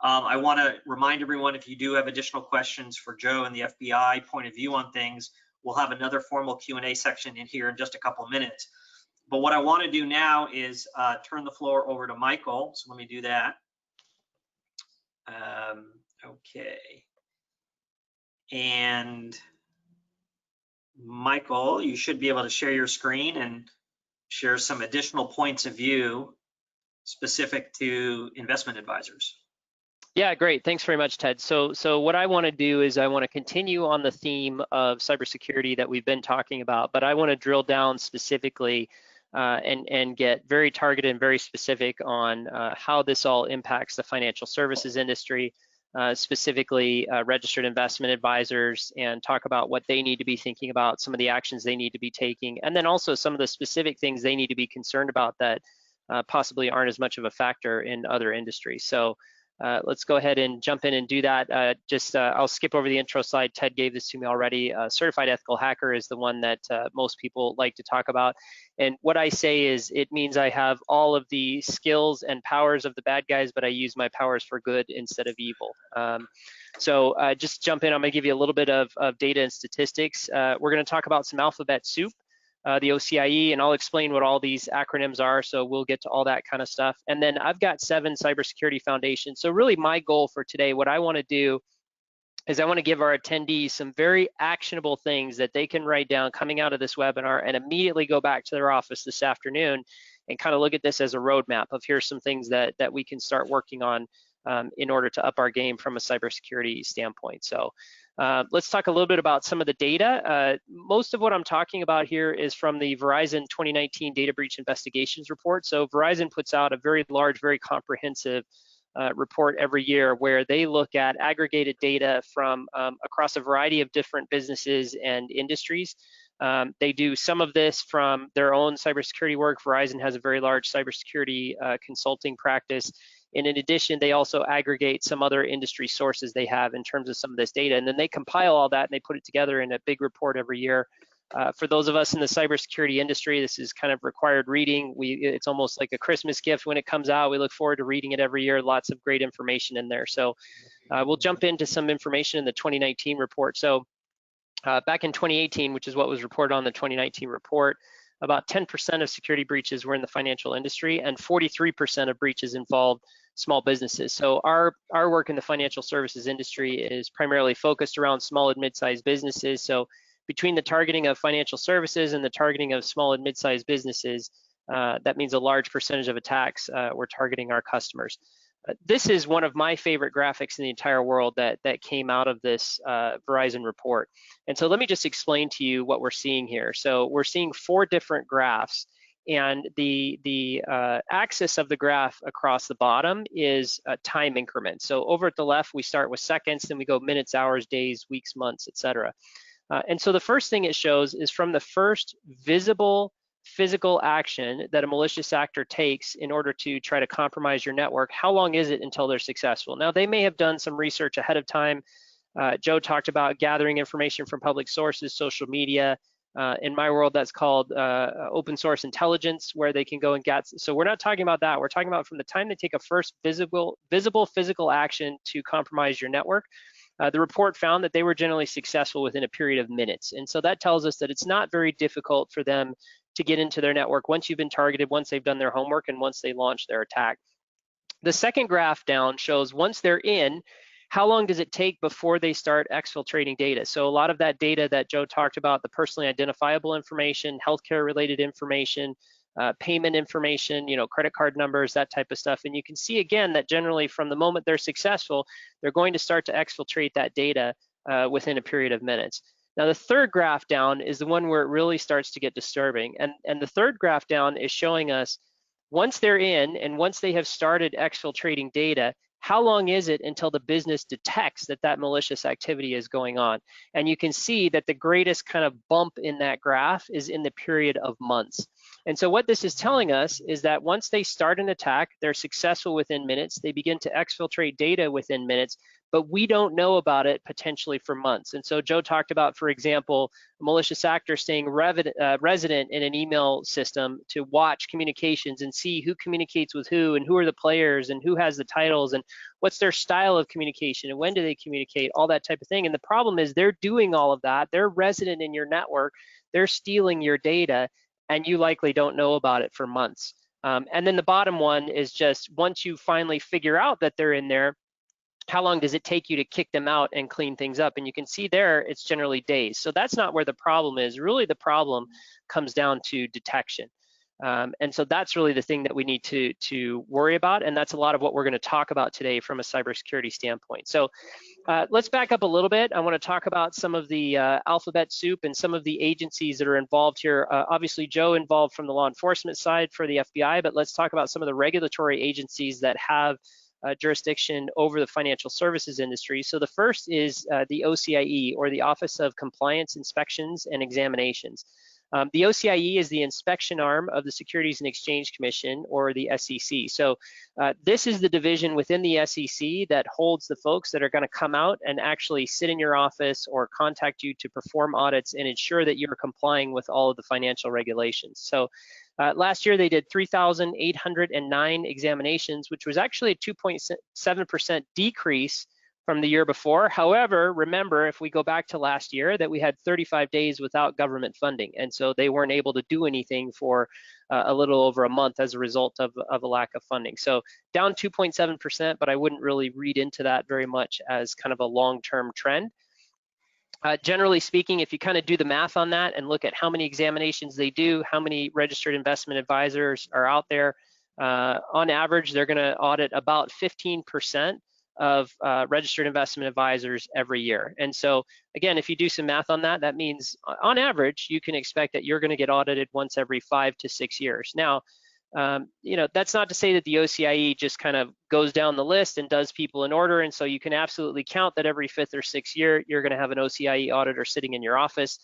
I want to remind everyone, if you do have additional questions for Joe and the FBI point of view on things, we'll have another formal Q&A section in here in just a couple of minutes. But what I want to do now is turn the floor over to Michael. So let me do that. Okay. And Michael, you should be able to share your screen and share some additional points of view specific to investment advisors. Yeah, great. Thanks very much, Ted. So what I want to do is I want to continue on the theme of cybersecurity that we've been talking about, but I want to drill down specifically and get very targeted and very specific on how this all impacts the financial services industry, specifically registered investment advisors, and talk about what they need to be thinking about, some of the actions they need to be taking, and then also some of the specific things they need to be concerned about that possibly aren't as much of a factor in other industries. So let's go ahead and jump in and do that. I'll skip over the intro slide. Ted gave this to me already. Certified ethical hacker is the one that most people like to talk about. And what I say is it means I have all of the skills and powers of the bad guys, but I use my powers for good instead of evil. So just jump in. I'm going to give you a little bit of data and statistics. We're going to talk about some alphabet soup. The OCIE, and I'll explain what all these acronyms are, so we'll get to all that kind of stuff. And then I've got 7 cybersecurity foundations. So really my goal for today, what I want to do is I want to give our attendees some very actionable things that they can write down coming out of this webinar and immediately go back to their office this afternoon and kind of look at this as a roadmap of here's some things that we can start working on in order to up our game from a cybersecurity standpoint. So let's talk a little bit about some of the data. Most of what I'm talking about here is from the Verizon 2019 Data Breach Investigations Report. So Verizon puts out a very large, very comprehensive report every year where they look at aggregated data from across a variety of different businesses and industries. They do some of this from their own cybersecurity work. Verizon has a very large cybersecurity consulting practice. And in addition, they also aggregate some other industry sources they have in terms of some of this data. And then they compile all that and they put it together in a big report every year. For those of us in the cybersecurity industry, this is kind of required reading. It's almost like a Christmas gift when it comes out. We look forward to reading it every year. Lots of great information in there. So we'll jump into some information in the 2019 report. So back in 2018, which is what was reported on the 2019 report, about 10% of security breaches were in the financial industry, and 43% of breaches involved small businesses. So our work in the financial services industry is primarily focused around small and mid-sized businesses. So between the targeting of financial services and the targeting of small and mid-sized businesses, that means a large percentage of attacks we're targeting our customers. This is one of my favorite graphics in the entire world that came out of this Verizon report. And so let me just explain to you what we're seeing here. So we're seeing 4 different graphs, and the axis of the graph across the bottom is a time increment. So over at the left, we start with seconds, then we go minutes, hours, days, weeks, months, etc. And so the first thing it shows is from the first visible physical action that a malicious actor takes in order to try to compromise your network, how long is it until they're successful? Now, they may have done some research ahead of time. Joe talked about gathering information from public sources, social media. In my world, that's called open source intelligence, where they can go and get. So we're not talking about that. We're talking about from the time they take a first visible physical action to compromise your network. The report found that they were generally successful within a period of minutes. And so that tells us that it's not very difficult for them to get into their network once you've been targeted, once they've done their homework, and once they launch their attack. The second graph down shows once they're in, how long does it take before they start exfiltrating data? So a lot of that data that Joe talked about, the personally identifiable information, healthcare related information, payment information, credit card numbers, that type of stuff. And you can see again that generally from the moment they're successful, they're going to start to exfiltrate that data within a period of minutes. Now, the third graph down is the one where it really starts to get disturbing. And the third graph down is showing us once they're in and once they have started exfiltrating data, how long is it until the business detects that that malicious activity is going on? And you can see that the greatest kind of bump in that graph is in the period of months. And so what this is telling us is that once they start an attack, they're successful within minutes, they begin to exfiltrate data within minutes, but we don't know about it potentially for months. And so Joe talked about, for example, a malicious actor staying resident in an email system to watch communications and see who communicates with who and who are the players and who has the titles and what's their style of communication and when do they communicate, all that type of thing. And the problem is they're doing all of that. They're resident in your network. They're stealing your data, and you likely don't know about it for months. And then the bottom one is just once you finally figure out that they're in there, how long does it take you to kick them out and clean things up? And you can see there, it's generally days. So that's not where the problem is. Really, the problem comes down to detection. And so that's really the thing that we need to worry about. And that's a lot of what we're going to talk about today from a cybersecurity standpoint. So let's back up a little bit. I want to talk about some of the alphabet soup and some of the agencies that are involved here. Obviously, Joe involved from the law enforcement side for the FBI, but let's talk about some of the regulatory agencies that have jurisdiction over the financial services industry. So the first is the OCIE, or the Office of Compliance, Inspections, and Examinations. The OCIE is the inspection arm of the Securities and Exchange Commission, or the SEC. So this is the division within the SEC that holds the folks that are going to come out and actually sit in your office or contact you to perform audits and ensure that you're complying with all of the financial regulations. So last year they did 3,809 examinations, which was actually a 2.7% decrease from the year before. However, remember, if we go back to last year, that we had 35 days without government funding, and so they weren't able to do anything for a little over a month as a result of a lack of funding. So down 2.7%, but I wouldn't really read into that very much as kind of a long-term trend. Generally speaking, if you kind of do the math on that and look at how many examinations they do, how many registered investment advisors are out there, on average, they're going to audit about 15% of registered investment advisors every year. And so again, if you do some math on that, that means on average, you can expect that you're going to get audited once every 5 to 6 years. Now, you know, that's not to say that the OCIE just kind of goes down the list and does people in order. And so you can absolutely count that every 5th or 6th year, you're going to have an OCIE auditor sitting in your office.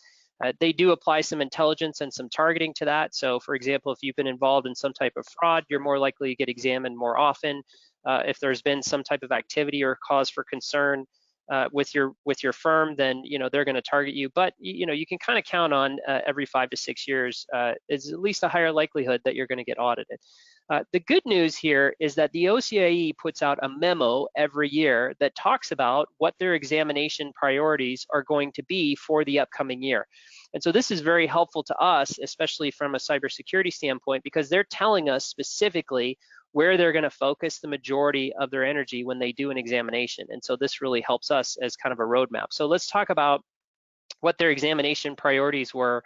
They do apply some intelligence and some targeting to that. So for example, if you've been involved in some type of fraud, you're more likely to get examined more often. If there's been some type of activity or cause for concern with your firm, then you know they're going to target you. But you know you can kind of count on every 5 to 6 years is at least a higher likelihood that you're going to get audited. The good news here is that the OCIE puts out a memo every year that talks about what their examination priorities are going to be for the upcoming year. And so this is very helpful to us, especially from a cybersecurity standpoint, because they're telling us specifically where they're going to focus the majority of their energy when they do an examination. And so this really helps us as kind of a roadmap. So let's talk about what their examination priorities were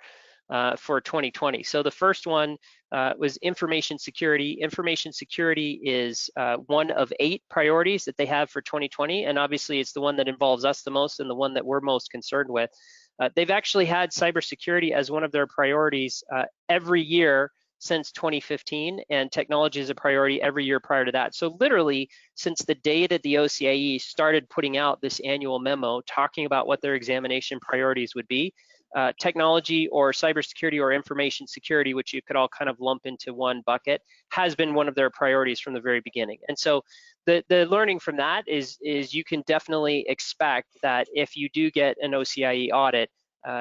for 2020. So the first one was information security. Information security is one of 8 priorities that they have for 2020. And obviously it's the one that involves us the most and the one that we're most concerned with. They've actually had cybersecurity as one of their priorities every year since 2015, and technology is a priority every year prior to that. So literally, since the day that the OCIE started putting out this annual memo talking about what their examination priorities would be, technology or cybersecurity or information security, which you could all kind of lump into one bucket, has been one of their priorities from the very beginning. And so the learning from that is you can definitely expect that if you do get an OCIE audit,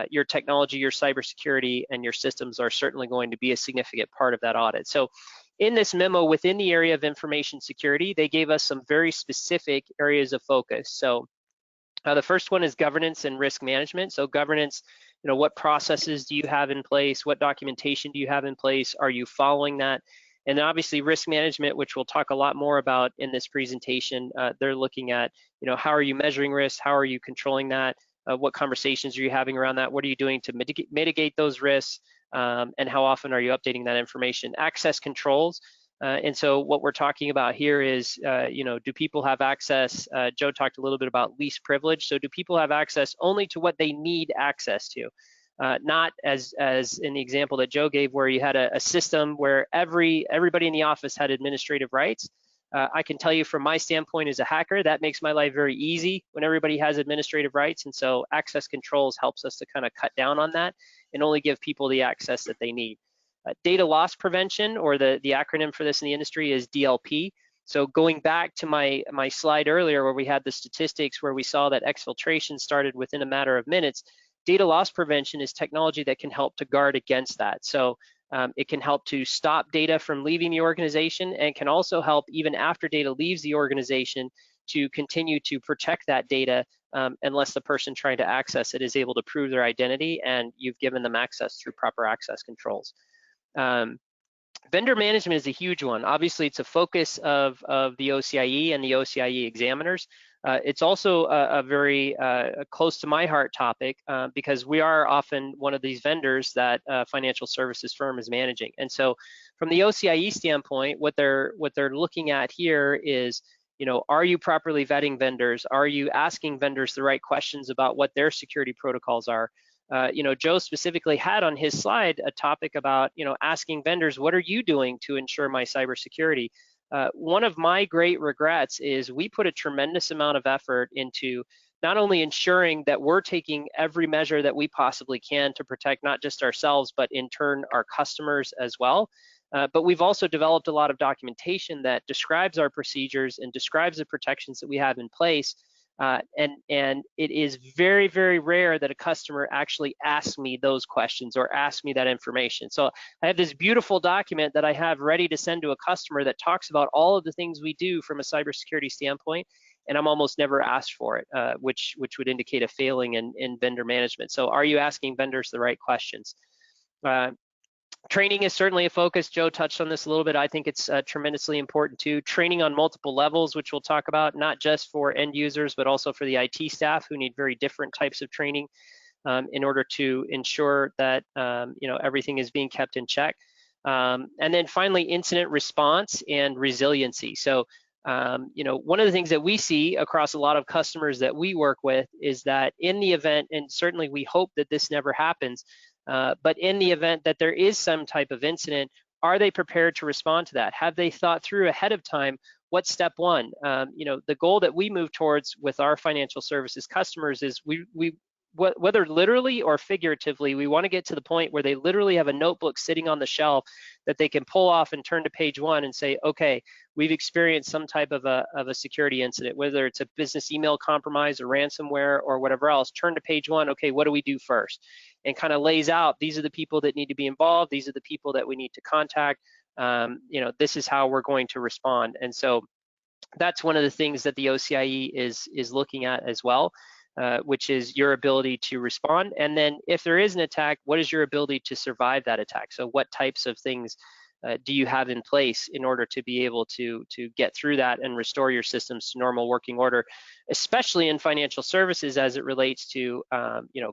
your technology, your cybersecurity, and your systems are certainly going to be a significant part of that audit. So in this memo, within the area of information security, they gave us some very specific areas of focus. So the first one is governance and risk management. So governance, you know, what processes do you have in place? What documentation do you have in place? Are you following that? And then obviously risk management, which we'll talk a lot more about in this presentation. They're looking at, you know, how are you measuring risk? How are you controlling that? What conversations are you having around that? What are you doing to mitigate those risks? And how often are you updating that information? Access controls. And so what we're talking about here is, you know, do people have access? Joe talked a little bit about least privilege. So do people have access only to what they need access to? Not as in the example that Joe gave, where you had a system where everybody in the office had administrative rights. I can tell you from my standpoint as a hacker, that makes my life very easy when everybody has administrative rights. And so access controls helps us to kind of cut down on that and only give people the access that they need. Data loss prevention, or the acronym for this in the industry, is DLP. So going back to my slide earlier where we had the statistics where we saw that exfiltration started within a matter of minutes, data loss prevention is technology that can help to guard against that. So it can help to stop data from leaving the organization, and can also help even after data leaves the organization to continue to protect that data unless the person trying to access it is able to prove their identity and you've given them access through proper access controls. Vendor management is a huge one. Obviously, it's a focus of the OCIE and the OCIE examiners. It's also a very close to my heart topic because we are often one of these vendors that a financial services firm is managing. And so from the OCIE standpoint, what they're looking at here is, you know, are you properly vetting vendors? Are you asking vendors the right questions about what their security protocols are? You know, Joe specifically had on his slide a topic about, you know, asking vendors, what are you doing to ensure my cybersecurity? One of my great regrets is we put a tremendous amount of effort into not only ensuring that we're taking every measure that we possibly can to protect not just ourselves, but in turn our customers as well. But we've also developed a lot of documentation that describes our procedures and describes the protections that we have in place. And it is very, very rare that a customer actually asks me those questions or asks me that information. So I have this beautiful document that I have ready to send to a customer that talks about all of the things we do from a cybersecurity standpoint, and I'm almost never asked for it, which would indicate a failing in vendor management. So are you asking vendors the right questions? Training is certainly a focus. Joe touched on this a little bit. I think it's tremendously important too. Training on multiple levels, which we'll talk about, not just for end users, but also for the IT staff who need very different types of training in order to ensure that everything is being kept in check. And then finally, incident response and resiliency. So one of the things that we see across a lot of customers that we work with is that in the event, and certainly we hope that this never happens, but in the event that there is some type of incident, are they prepared to respond to that? Have they thought through ahead of time what's step one? The goal that we move towards with our financial services customers is whether literally or figuratively, we want to get to the point where they literally have a notebook sitting on the shelf that they can pull off and turn to page one and say, okay, we've experienced some type of a security incident, whether it's a business email compromise or ransomware or whatever else. Turn to page one, okay, what do we do first? And kind of lays out, these are the people that need to be involved, these are the people that we need to contact, this is how we're going to respond. And so that's one of the things that the OCIE is looking at as well. Which is your ability to respond. And then if there is an attack, what is your ability to survive that attack? So what types of things do you have in place in order to be able to get through that and restore your systems to normal working order, especially in financial services as it relates to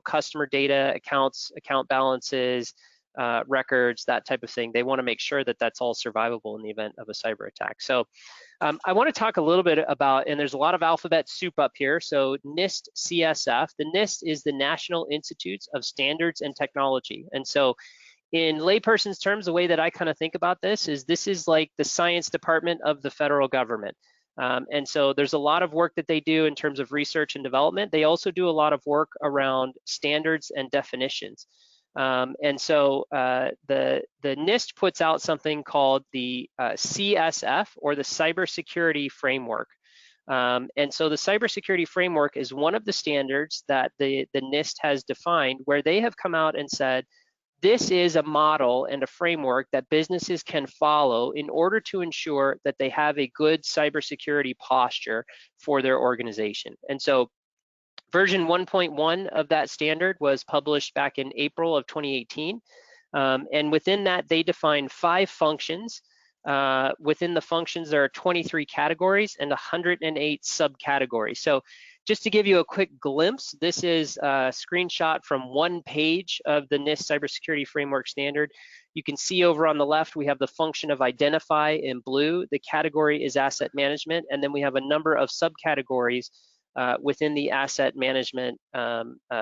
customer data, accounts, account balances, records, that type of thing. They want to make sure that that's all survivable in the event of a cyber attack. So I want to talk a little bit about, and there's a lot of alphabet soup up here, so NIST CSF. The NIST is the National Institutes of Standards and Technology. And so in layperson's terms, the way that I kind of think about this is like the science department of the federal government. And so there's a lot of work that they do in terms of research and development. They also do a lot of work around standards and definitions. And so the NIST puts out something called the CSF, or the Cybersecurity Framework. And so the Cybersecurity Framework is one of the standards that the NIST has defined, where they have come out and said, this is a model and a framework that businesses can follow in order to ensure that they have a good cybersecurity posture for their organization. And so version 1.1 of that standard was published back in April of 2018. And within that, they define 5 functions. Within the functions, there are 23 categories and 108 subcategories. So just to give you a quick glimpse, this is a screenshot from one page of the NIST Cybersecurity Framework Standard. You can see over on the left, we have the function of identify in blue. The category is asset management, and then we have a number of subcategories within the asset management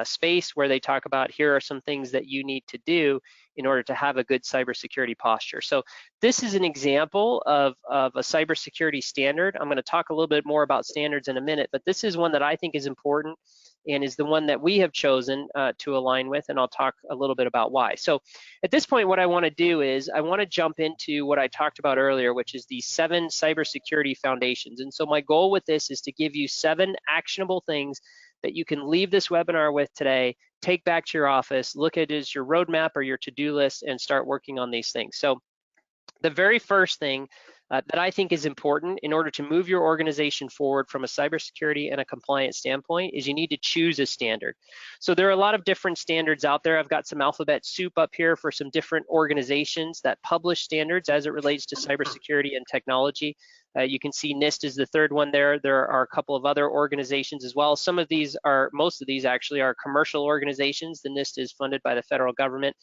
space, where they talk about, here are some things that you need to do in order to have a good cybersecurity posture. So this is an example of a cybersecurity standard. I'm going to talk a little bit more about standards in a minute, but this is one that I think is important and is the one that we have chosen to align with, and I'll talk a little bit about why. So at this point, what I want to do is I want to jump into what I talked about earlier, which is the 7 cybersecurity foundations. And so my goal with this is to give you 7 actionable things that you can leave this webinar with today, take back to your office, look at it as your roadmap or your to-do list, and start working on these things. So the very first thing that I think is important in order to move your organization forward from a cybersecurity and a compliance standpoint is you need to choose a standard. So there are a lot of different standards out there. I've got some alphabet soup up here for some different organizations that publish standards as it relates to cybersecurity and technology. You can see NIST is the 3rd one there. There are a couple of other organizations as well. Most of these actually are commercial organizations. The NIST is funded by the federal government.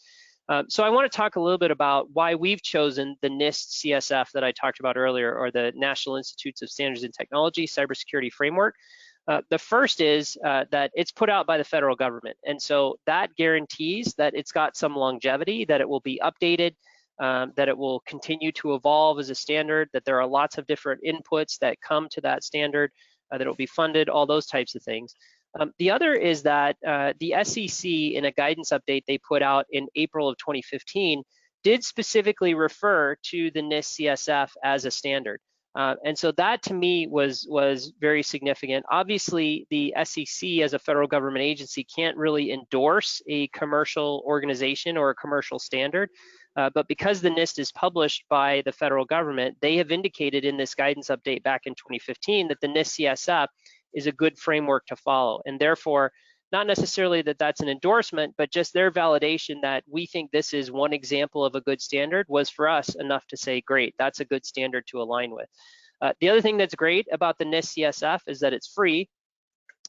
So I want to talk a little bit about why we've chosen the NIST CSF that I talked about earlier, or the National Institutes of Standards and Technology Cybersecurity Framework. The first is that it's put out by the federal government. And so that guarantees that it's got some longevity, that it will be updated, that it will continue to evolve as a standard, that there are lots of different inputs that come to that standard, that it will be funded, all those types of things. The other is that the SEC, in a guidance update they put out in April of 2015, did specifically refer to the NIST CSF as a standard. And so that to me was very significant. Obviously, the SEC as a federal government agency can't really endorse a commercial organization or a commercial standard, but because the NIST is published by the federal government, they have indicated in this guidance update back in 2015 that the NIST CSF is a good framework to follow. And therefore, not necessarily that that's an endorsement, but just their validation that we think this is one example of a good standard was for us enough to say, great, that's a good standard to align with. The other thing that's great about the NIST CSF is that it's free.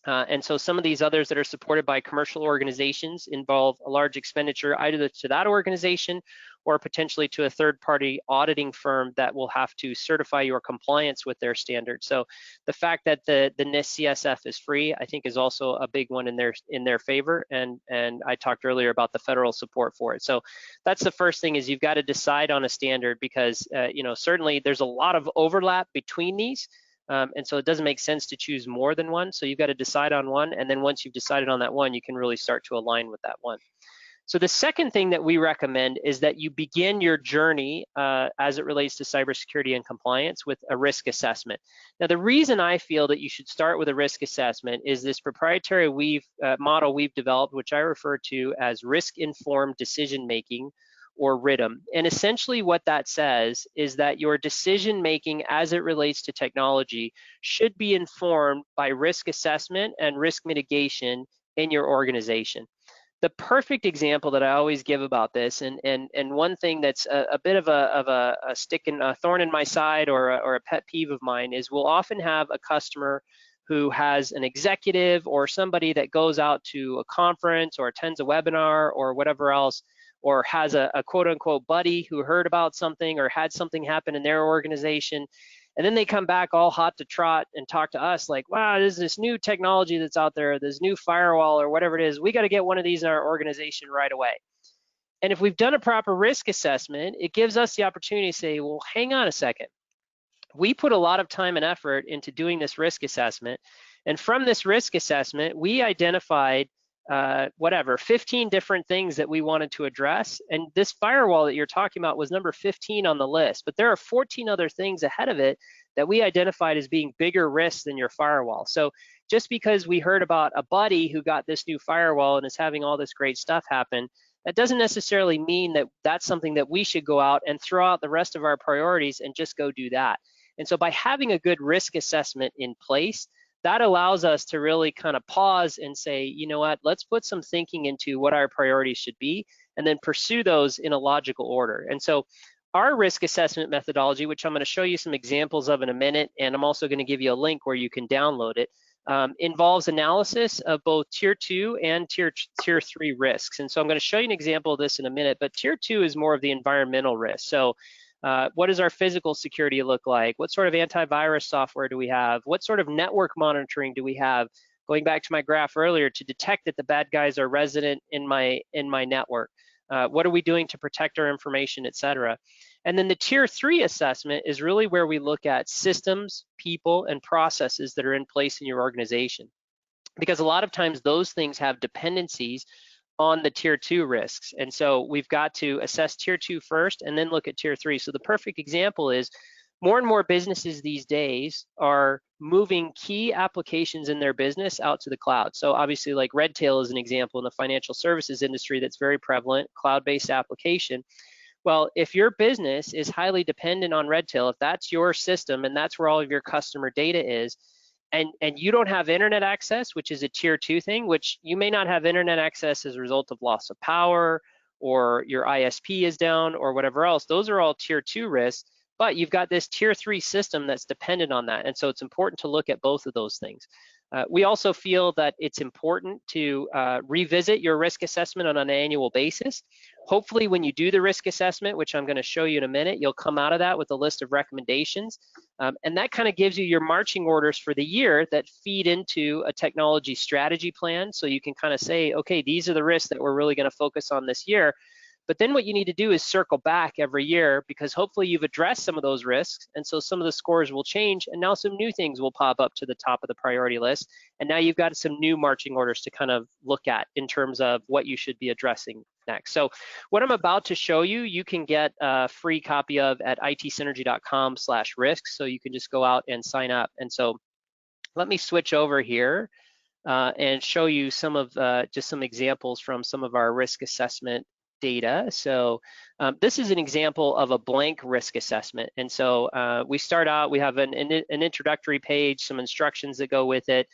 And so some of these others that are supported by commercial organizations involve a large expenditure either to that organization or potentially to a third-party auditing firm that will have to certify your compliance with their standards. So the fact that the NIST CSF is free, I think, is also a big one in their favor. And I talked earlier about the federal support for it. So that's the first thing, is you've got to decide on a standard, because certainly there's a lot of overlap between these. And so it doesn't make sense to choose more than one. So you've got to decide on one. And then once you've decided on that one, you can really start to align with that one. So the second thing that we recommend is that you begin your journey as it relates to cybersecurity and compliance with a risk assessment. Now, the reason I feel that you should start with a risk assessment is this proprietary model we've developed, which I refer to as risk-informed decision-making, or RITM. And essentially what that says is that your decision making as it relates to technology should be informed by risk assessment and risk mitigation in your organization. The perfect example that I always give about this, and one thing that's a bit of a thorn in my side or a pet peeve of mine, is we'll often have a customer who has an executive or somebody that goes out to a conference or attends a webinar or whatever else, or has a quote unquote buddy who heard about something or had something happen in their organization. And then they come back all hot to trot and talk to us like, wow, there's this new technology that's out there, this new firewall or whatever it is. We got to get one of these in our organization right away. And if we've done a proper risk assessment, it gives us the opportunity to say, well, hang on a second. We put a lot of time and effort into doing this risk assessment. And from this risk assessment, we identified 15 different things that we wanted to address. And this firewall that you're talking about was number 15 on the list, but there are 14 other things ahead of it that we identified as being bigger risks than your firewall. So just because we heard about a buddy who got this new firewall and is having all this great stuff happen, that doesn't necessarily mean that that's something that we should go out and throw out the rest of our priorities and just go do that. And so by having a good risk assessment in place, that allows us to really kind of pause and say, you know what, let's put some thinking into what our priorities should be and then pursue those in a logical order. And so our risk assessment methodology, which I'm going to show you some examples of in a minute, and I'm also going to give you a link where you can download it, involves analysis of both tier 2 and tier 3 risks. And so I'm going to show you an example of this in a minute, but tier 2 is more of the environmental risk. So what does our physical security look like? What sort of antivirus software do we have? What sort of network monitoring do we have? Going back to my graph earlier, to detect that the bad guys are resident in my network. What are we doing to protect our information, et cetera? And then the tier 3 assessment is really where we look at systems, people, and processes that are in place in your organization. Because a lot of times those things have dependencies on the tier 2 risks. And so we've got to assess tier 2 first and then look at tier 3. So the perfect example is more and more businesses these days are moving key applications in their business out to the cloud. So obviously, like Redtail is an example in the financial services industry that's very prevalent, cloud-based application. Well, if your business is highly dependent on Redtail, if that's your system and that's where all of your customer data is, and you don't have internet access, which is a tier 2 thing, which you may not have internet access as a result of loss of power or your ISP is down or whatever else, those are all tier 2 risks, but you've got this tier 3 system that's dependent on that. And so it's important to look at both of those things. We also feel that it's important to revisit your risk assessment on an annual basis. Hopefully when you do the risk assessment, which I'm going to show you in a minute, you'll come out of that with a list of recommendations. And that kind of gives you your marching orders for the year that feed into a technology strategy plan. So you can kind of say, okay, these are the risks that we're really going to focus on this year. But then what you need to do is circle back every year, because hopefully you've addressed some of those risks. And so some of the scores will change, and now some new things will pop up to the top of the priority list. And now you've got some new marching orders to kind of look at in terms of what you should be addressing next. So what I'm about to show you, you can get a free copy of at itsynergy.com/risk. So you can just go out and sign up. And so let me switch over here and show you some of just some examples from some of our risk assessment data. So this is an example of a blank risk assessment. And so we start out, we have an introductory page, some instructions that go with it.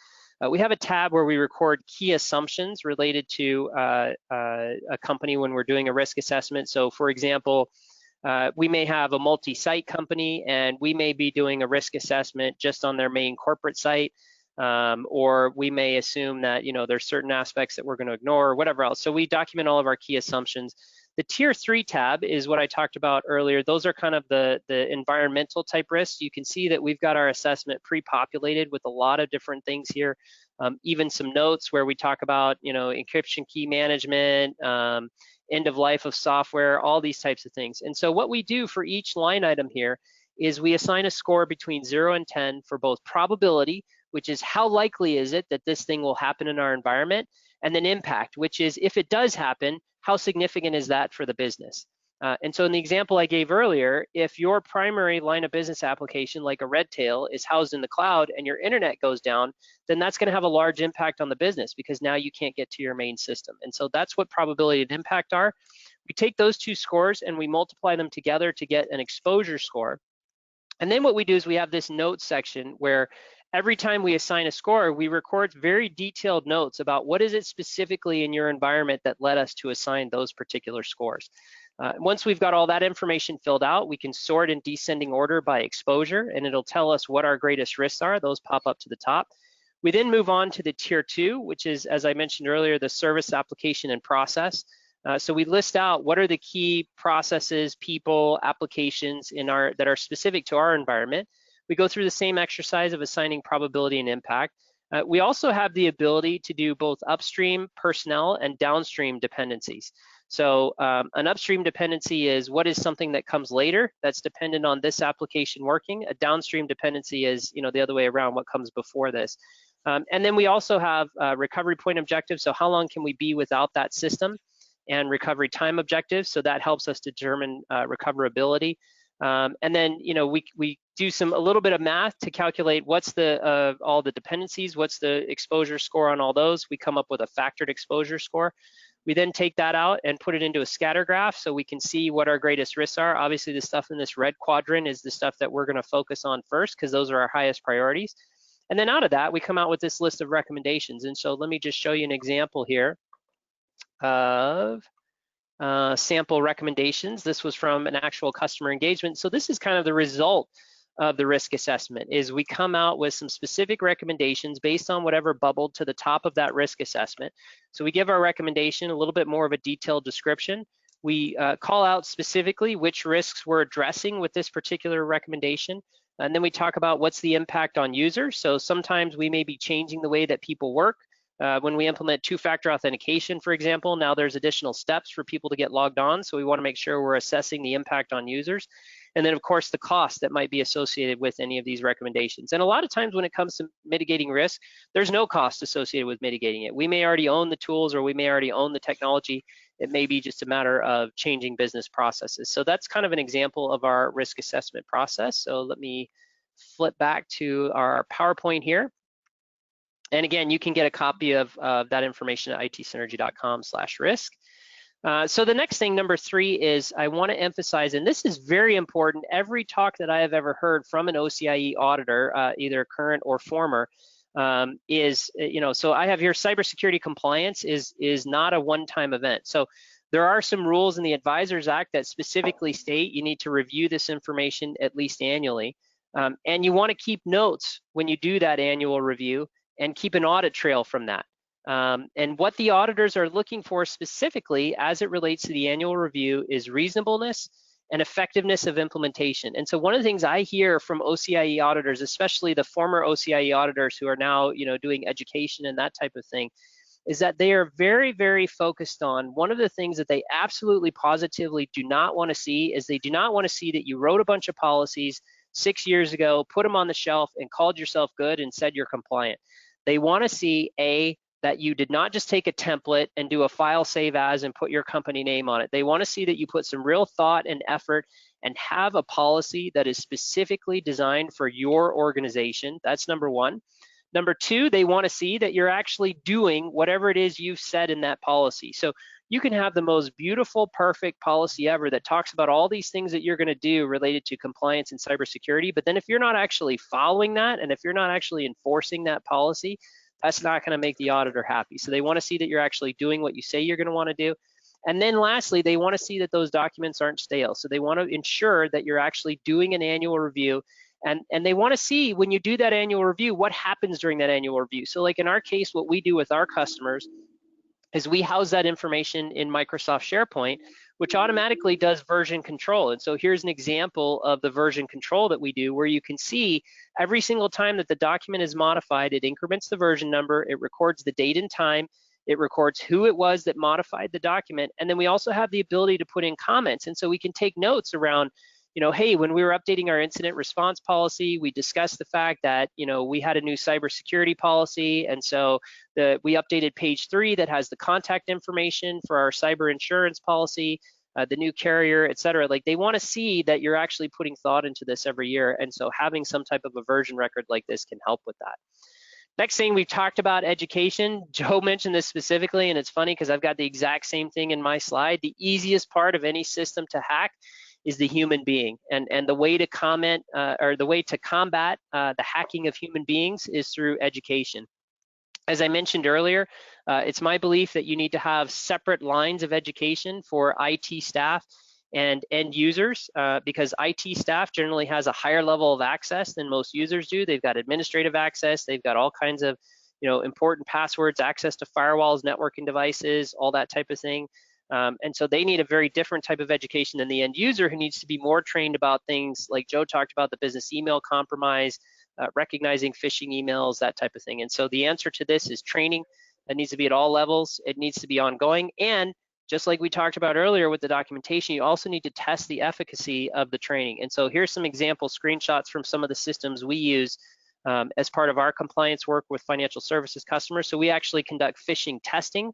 We have a tab where we record key assumptions related to a company when we're doing a risk assessment. So for example, we may have a multi-site company, and we may be doing a risk assessment just on their main corporate site. Or we may assume that, you know, there's certain aspects that we're going to ignore or whatever else. So we document all of our key assumptions. The tier 3 tab is what I talked about earlier. Those are kind of the environmental type risks. You can see that we've got our assessment pre-populated with a lot of different things here. Even some notes where we talk about, you know, encryption key management, end of life of software, all these types of things. And so what we do for each line item here is we assign a score between 0 and 10 for both probability, which is how likely is it that this thing will happen in our environment, and then impact, which is if it does happen, how significant is that for the business? And so in the example I gave earlier, if your primary line of business application, like a Redtail, is housed in the cloud and your internet goes down, then that's going to have a large impact on the business, because now you can't get to your main system. And so that's what probability and impact are. We take those two scores and we multiply them together to get an exposure score. And then what we do is we have this notes section where every time we assign a score, we record very detailed notes about what is it specifically in your environment that led us to assign those particular scores. Once we've got all that information filled out, we can sort in descending order by exposure, and it'll tell us what our greatest risks are. Those pop up to the top. We then move on to the tier 2, which is, as I mentioned earlier, the service, application, and process. So we list out what are the key processes, people, applications that are specific to our environment. We go through the same exercise of assigning probability and impact. We also have the ability to do both upstream personnel and downstream dependencies. So an upstream dependency is what is something that comes later that's dependent on this application working. A downstream dependency is, you know, the other way around, what comes before this. And then we also have recovery point objectives. So how long can we be without that system? And recovery time objectives. So that helps us determine recoverability. And then, you know, we do a little bit of math to calculate what's the all the dependencies, what's the exposure score on all those. We come up with a factored exposure score. We then take that out and put it into a scatter graph so we can see what our greatest risks are. Obviously, the stuff in this red quadrant is the stuff that we're going to focus on first, because those are our highest priorities. And then out of that, we come out with this list of recommendations. And so let me just show you an example here of sample recommendations. This was from an actual customer engagement. So this is kind of the result of the risk assessment, is we come out with some specific recommendations based on whatever bubbled to the top of that risk assessment. So we give our recommendation a little bit more of a detailed description. We call out specifically which risks we're addressing with this particular recommendation. And then we talk about what's the impact on users. So sometimes we may be changing the way that people work. When we implement two-factor authentication, for example, now there's additional steps for people to get logged on. So we want to make sure we're assessing the impact on users. And then, of course, the cost that might be associated with any of these recommendations. And a lot of times when it comes to mitigating risk, there's no cost associated with mitigating it. We may already own the tools, or we may already own the technology. It may be just a matter of changing business processes. So that's kind of an example of our risk assessment process. So let me flip back to our PowerPoint here. And again, you can get a copy of that information at itsynergy.com/risk. So the next thing, number 3, is I want to emphasize, and this is very important, every talk that I have ever heard from an OCIE auditor, either current or former, is, you know, so I have here cybersecurity compliance is not a one-time event. So there are some rules in the Advisors Act that specifically state you need to review this information at least annually. And you want to keep notes when you do that annual review, and keep an audit trail from that. And what the auditors are looking for specifically as it relates to the annual review is reasonableness and effectiveness of implementation. And so one of the things I hear from OCIE auditors, especially the former OCIE auditors who are now, you know, doing education and that type of thing, is that they are very, very focused on one of the things that they absolutely positively do not want to see is they do not want to see that you wrote a bunch of policies 6 years ago, put them on the shelf and called yourself good and said you're compliant. They want to see that you did not just take a template and do a file save as and put your company name on it. They want to see that you put some real thought and effort and have a policy that is specifically designed for your organization. That's number one. Number two, they want to see that you're actually doing whatever it is you've said in that policy. So you can have the most beautiful, perfect policy ever that talks about all these things that you're going to do related to compliance and cybersecurity. But then if you're not actually following that, and if you're not actually enforcing that policy, that's not going to make the auditor happy. So they want to see that you're actually doing what you say you're going to want to do. And then lastly, they want to see that those documents aren't stale. So they want to ensure that you're actually doing an annual review. And they want to see when you do that annual review, what happens during that annual review. So like in our case, what we do with our customers is we house that information in Microsoft SharePoint, which automatically does version control. And so here's an example of the version control that we do, where you can see every single time that the document is modified, it increments the version number, it records the date and time, it records who it was that modified the document, and then we also have the ability to put in comments. And so we can take notes around, hey, when we were updating our incident response policy, we discussed the fact that, we had a new cybersecurity policy. And so we updated page 3 that has the contact information for our cyber insurance policy, the new carrier, et cetera. Like they want to see that you're actually putting thought into this every year. And so having some type of a version record like this can help with that. Next thing, we've talked about education. Joe mentioned this specifically, and it's funny because I've got the exact same thing in my slide. The easiest part of any system to hack is the human being, and the way to combat the hacking of human beings is through education. As I mentioned earlier, it's my belief that you need to have separate lines of education for IT staff and end users, because IT staff generally has a higher level of access than most users do. They've got administrative access, they've got all kinds of important passwords, access to firewalls, networking devices, all that type of thing. And so they need a very different type of education than the end user, who needs to be more trained about things like Joe talked about, the business email compromise, recognizing phishing emails, that type of thing. And so the answer to this is training. That needs to be at all levels. It needs to be ongoing. And just like we talked about earlier with the documentation, you also need to test the efficacy of the training. And so here's some example screenshots from some of the systems we use as part of our compliance work with financial services customers. So we actually conduct phishing testing.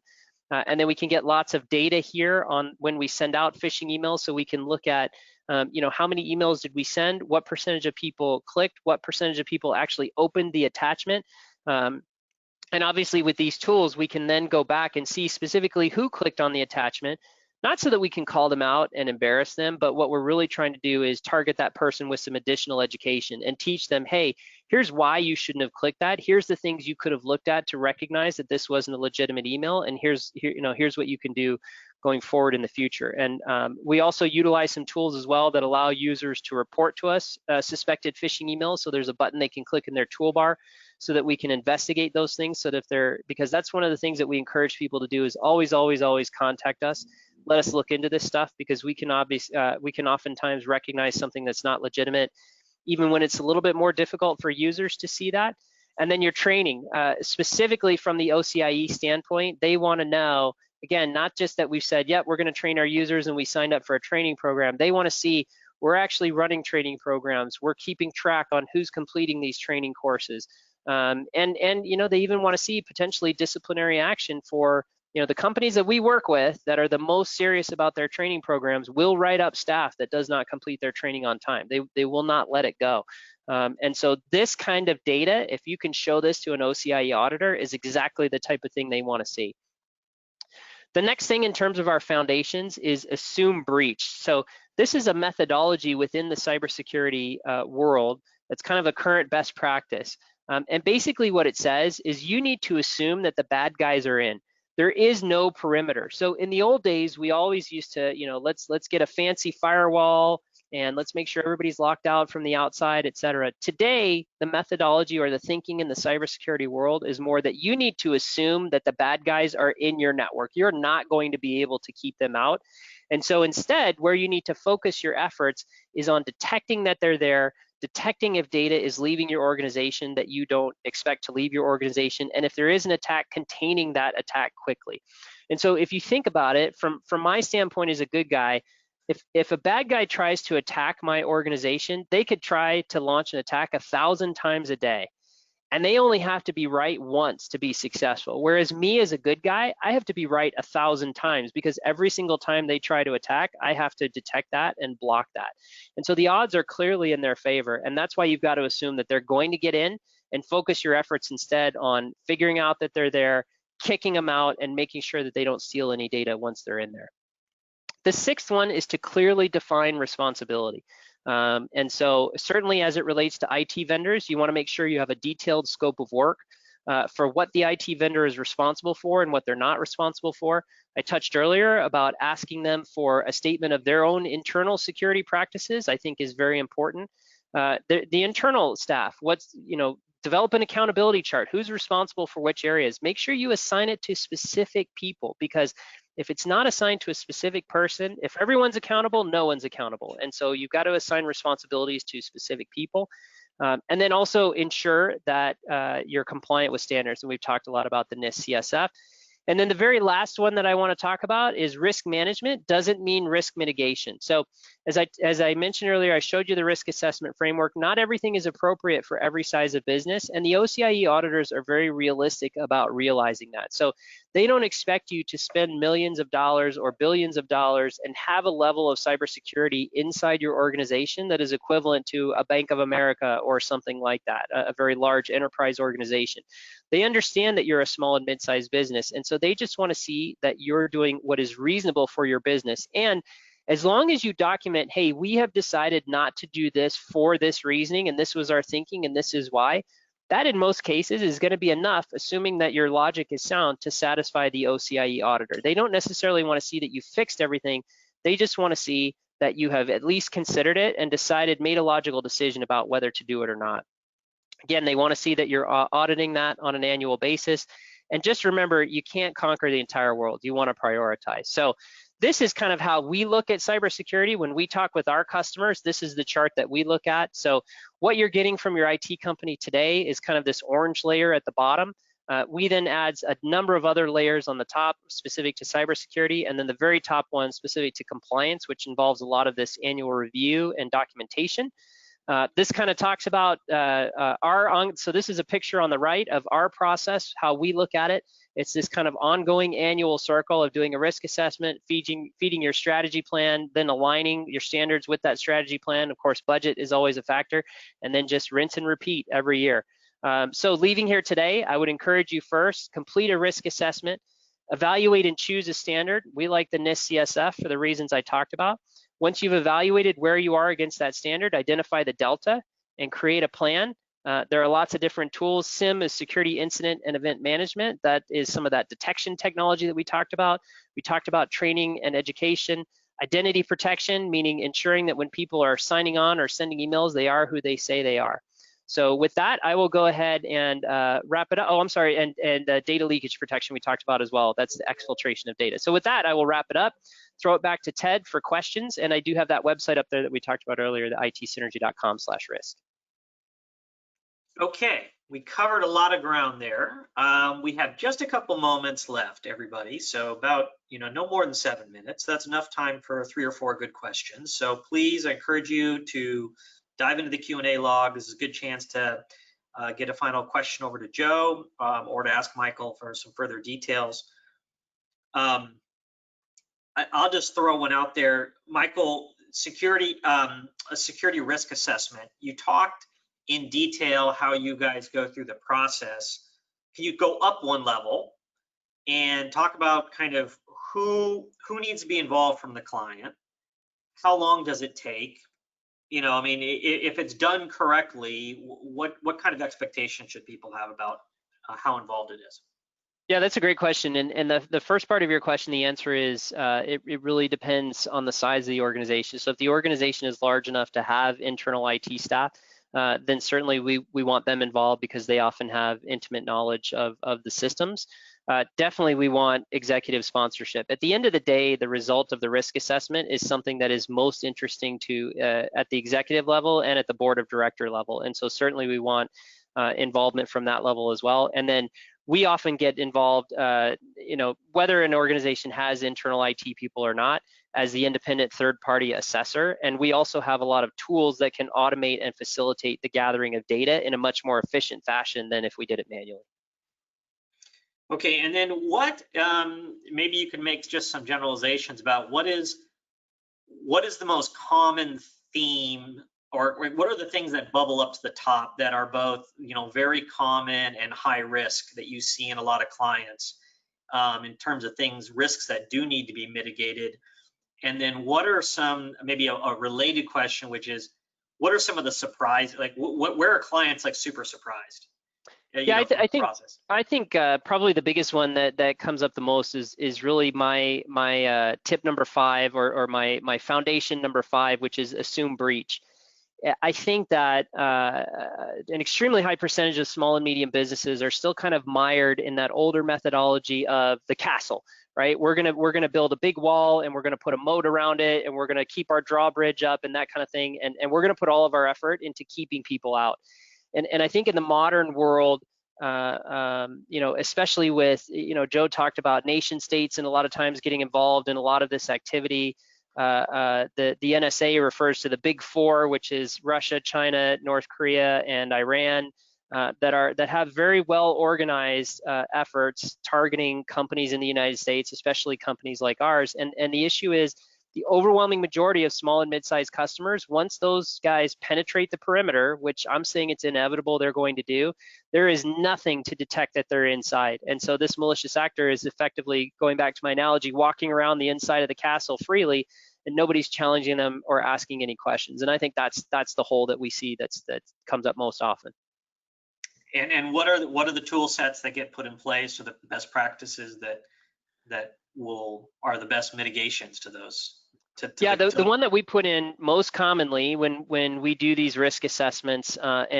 And then we can get lots of data here on when we send out phishing emails, so we can look at, how many emails did we send, what percentage of people clicked, what percentage of people actually opened the attachment. And obviously with these tools, we can then go back and see specifically who clicked on the attachment, not so that we can call them out and embarrass them, but what we're really trying to do is target that person with some additional education and teach them, hey, here's why you shouldn't have clicked that. Here's the things you could have looked at to recognize that this wasn't a legitimate email, and here's what you can do going forward in the future. And we also utilize some tools as well that allow users to report to us suspected phishing emails. So there's a button they can click in their toolbar so that we can investigate those things. So that because that's one of the things that we encourage people to do is always, always, always contact us. Let us look into this stuff, because we can oftentimes recognize something that's not legitimate, even when it's a little bit more difficult for users to see that. And then your training, specifically from the OCIE standpoint, they want to know, again, not just that we've said, yep, we're going to train our users and we signed up for a training program. They want to see we're actually running training programs. We're keeping track on who's completing these training courses. And they even want to see potentially disciplinary action for the companies that we work with that are the most serious about their training programs will write up staff that does not complete their training on time. They will not let it go. And so this kind of data, if you can show this to an OCIE auditor, is exactly the type of thing they want to see. The next thing in terms of our foundations is assume breach. So this is a methodology within the cybersecurity world that's kind of a current best practice. And basically what it says is you need to assume that the bad guys are in. There is no perimeter. So in the old days, we always used to, let's get a fancy firewall and let's make sure everybody's locked out from the outside, et cetera. Today, the methodology or the thinking in the cybersecurity world is more that you need to assume that the bad guys are in your network. You're not going to be able to keep them out. And so instead, where you need to focus your efforts is on detecting that they're there, detecting if data is leaving your organization that you don't expect to leave your organization, and if there is an attack, containing that attack quickly. And so if you think about it, from my standpoint as a good guy, if a bad guy tries to attack my organization, they could try to launch an attack 1,000 times a day, and they only have to be right once to be successful. Whereas me as a good guy, I have to be right 1,000 times, because every single time they try to attack, I have to detect that and block that. And so the odds are clearly in their favor, and that's why you've got to assume that they're going to get in, and focus your efforts instead on figuring out that they're there, kicking them out, and making sure that they don't steal any data once they're in there. The sixth one is to clearly define responsibility. And so certainly as it relates to IT vendors, you want to make sure you have a detailed scope of work for what the IT vendor is responsible for and what they're not responsible for. I touched earlier about asking them for a statement of their own internal security practices, I think is very important. The internal staff, develop an accountability chart. Who's responsible for which areas? Make sure you assign it to specific people, because if it's not assigned to a specific person, if everyone's accountable, no one's accountable. And so you've got to assign responsibilities to specific people. And then also ensure that you're compliant with standards. And we've talked a lot about the NIST CSF. And then the very last one that I want to talk about is risk management doesn't mean risk mitigation. So as I mentioned earlier, I showed you the risk assessment framework. Not everything is appropriate for every size of business, and the OCIE auditors are very realistic about realizing that. So they don't expect you to spend millions of dollars or billions of dollars and have a level of cybersecurity inside your organization that is equivalent to a Bank of America or something like that, a very large enterprise organization. They understand that you're a small and mid-sized business, and so they just want to see that you're doing what is reasonable for your business. And as long as you document, hey, we have decided not to do this for this reasoning, and this was our thinking, and this is why, that in most cases is going to be enough, assuming that your logic is sound, to satisfy the OCIE auditor. They don't necessarily want to see that you fixed everything. They just want to see that you have at least considered it and made a logical decision about whether to do it or not. Again, they want to see that you're auditing that on an annual basis. And just remember, you can't conquer the entire world. You want to prioritize. So this is kind of how we look at cybersecurity. When we talk with our customers, this is the chart that we look at. So what you're getting from your IT company today is kind of this orange layer at the bottom. We then adds a number of other layers on the top specific to cybersecurity, and then the very top one specific to compliance, which involves a lot of this annual review and documentation. This kind of talks about so this is a picture on the right of our process, how we look at it. It's this kind of ongoing annual circle of doing a risk assessment, feeding your strategy plan, then aligning your standards with that strategy plan. Of course, budget is always a factor, and then just rinse and repeat every year. So leaving here today, I would encourage you first, complete a risk assessment, evaluate and choose a standard. We like the NIST CSF for the reasons I talked about. Once you've evaluated where you are against that standard, identify the delta and create a plan. There are lots of different tools. SIM is security incident and event management. That is some of that detection technology that we talked about. We talked about training and education. Identity protection, meaning ensuring that when people are signing on or sending emails, they are who they say they are. So with that, I will go ahead and wrap it up. Oh, I'm sorry, and data leakage protection we talked about as well. That's the exfiltration of data. So with that, I will wrap it up, throw it back to Ted for questions, and I do have that website up there that we talked about earlier, the itsynergy.com/risk. Okay, we covered a lot of ground there. We have just a couple moments left, everybody. So about, no more than 7 minutes. That's enough time for 3 or 4 good questions. So please, I encourage you to dive into the Q&A log. This is a good chance to get a final question over to Joe or to ask Michael for some further details. I'll just throw one out there. Michael, a security risk assessment. You talked in detail how you guys go through the process. Can you go up one level and talk about kind of who needs to be involved from the client? How long does it take? If it's done correctly, what kind of expectation should people have about how involved it is? Yeah, that's a great question. And the first part of your question, the answer is it really depends on the size of the organization. So if the organization is large enough to have internal IT staff, then certainly we want them involved because they often have intimate knowledge of the systems. definitely we want executive sponsorship. At the end of the day, the result of the risk assessment is something that is most interesting to at the executive level and at the board of director level. And so certainly we want involvement from that level as well. And then we often get involved, whether an organization has internal IT people or not, as the independent third-party assessor. And we also have a lot of tools that can automate and facilitate the gathering of data in a much more efficient fashion than if we did it manually. Okay, and then what, maybe you can make just some generalizations about what is the most common theme, or what are the things that bubble up to the top that are both, very common and high risk that you see in a lot of clients in terms of risks that do need to be mitigated? And then what are some, maybe a related question, which is, what are some of the surprises, like where are clients like super surprised? Yeah, I think probably the biggest one that comes up the most is really my tip number 5 or my foundation number 5, which is assume breach. I think that an extremely high percentage of small and medium businesses are still kind of mired in that older methodology of the castle, right? We're gonna build a big wall and we're gonna put a moat around it and we're gonna keep our drawbridge up and that kind of thing, and we're gonna put all of our effort into keeping people out. And I think in the modern world, especially with, Joe talked about nation states and a lot of times getting involved in a lot of this activity. The NSA refers to the big 4, which is Russia, China, North Korea, and Iran, that have very well organized efforts targeting companies in the United States, especially companies like ours. And the issue is, the overwhelming majority of small and mid-sized customers, once those guys penetrate the perimeter, which I'm saying it's inevitable they're going to do, there is nothing to detect that they're inside. And so this malicious actor is effectively, going back to my analogy, walking around the inside of the castle freely, and nobody's challenging them or asking any questions. And I think that's the hole that we see that comes up most often. And what are the tool sets that get put in place, or the best practices that are the best mitigations to those? The one that we put in most commonly when we do these risk assessments what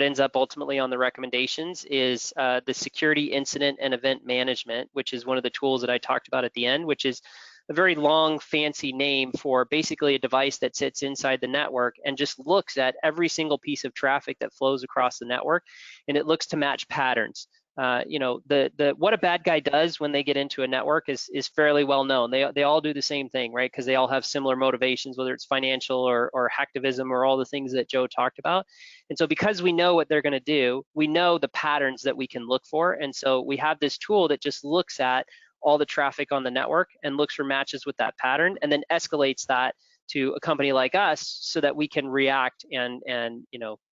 ends up ultimately on the recommendations is the security incident and event management, which is one of the tools that I talked about at the end, which is a very long fancy name for basically a device that sits inside the network and just looks at every single piece of traffic that flows across the network, and it looks to match patterns. What a bad guy does when they get into a network is fairly well known. They all do the same thing, right? Because they all have similar motivations, whether it's financial or hacktivism or all the things that Joe talked about. And so because we know what they're going to do, we know the patterns that we can look for. And so we have this tool that just looks at all the traffic on the network and looks for matches with that pattern, and then escalates that to a company like us so that we can react and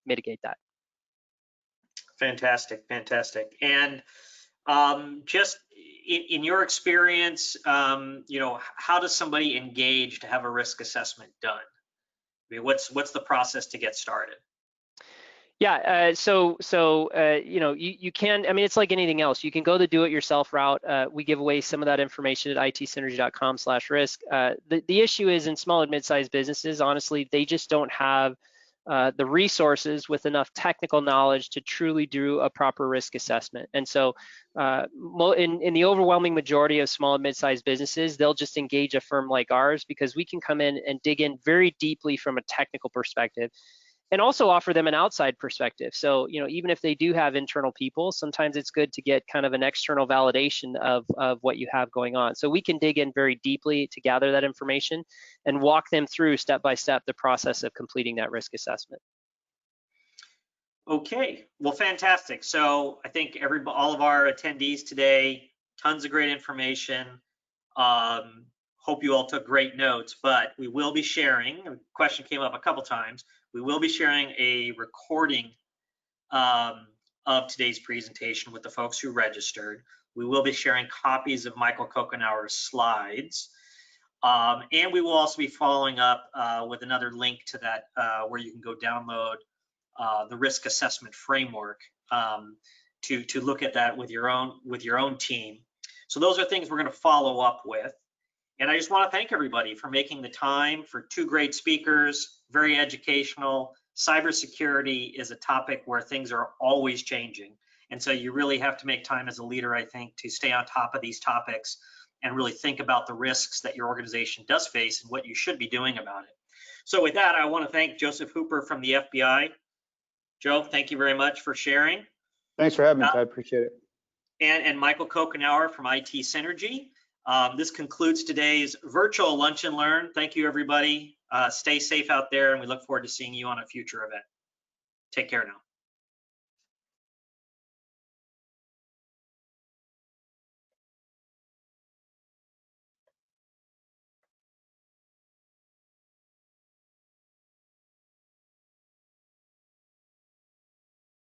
mitigate that. Fantastic. And just in your experience, how does somebody engage to have a risk assessment done? I mean, what's the process to get started? Yeah, you can, I mean, it's like anything else. You can go the do-it-yourself route. We give away some of that information at itsynergy.com/risk. The issue is in small and mid-sized businesses, honestly, they just don't have the resources with enough technical knowledge to truly do a proper risk assessment. And so in the overwhelming majority of small and mid-sized businesses, they'll just engage a firm like ours because we can come in and dig in very deeply from a technical perspective, and also offer them an outside perspective. So, even if they do have internal people, sometimes it's good to get kind of an external validation of what you have going on. So we can dig in very deeply to gather that information and walk them through step by step the process of completing that risk assessment. Okay, well, fantastic. So I think all of our attendees today, tons of great information. Hope you all took great notes, but we will be sharing, a question came up a couple times, we will be sharing a recording of today's presentation with the folks who registered. We will be sharing copies of Michael Kokenauer's slides. And we will also be following up with another link to that where you can go download the risk assessment framework to look at that with your own team. So those are things we're going to follow up with. And I just want to thank everybody for making the time, for 2 great speakers, very educational. Cybersecurity is a topic where things are always changing, And so you really have to make time as a leader, I think, to stay on top of these topics and really think about the risks that your organization does face and what you should be doing about it. So with that, I want to thank Joseph Hooper from the FBI. Joe, thank you very much for sharing. Thanks for having me, I appreciate it. And Michael Kokenauer from IT Synergy. This concludes today's virtual Lunch and Learn. Thank you, everybody. Stay safe out there, and we look forward to seeing you on a future event. Take care now.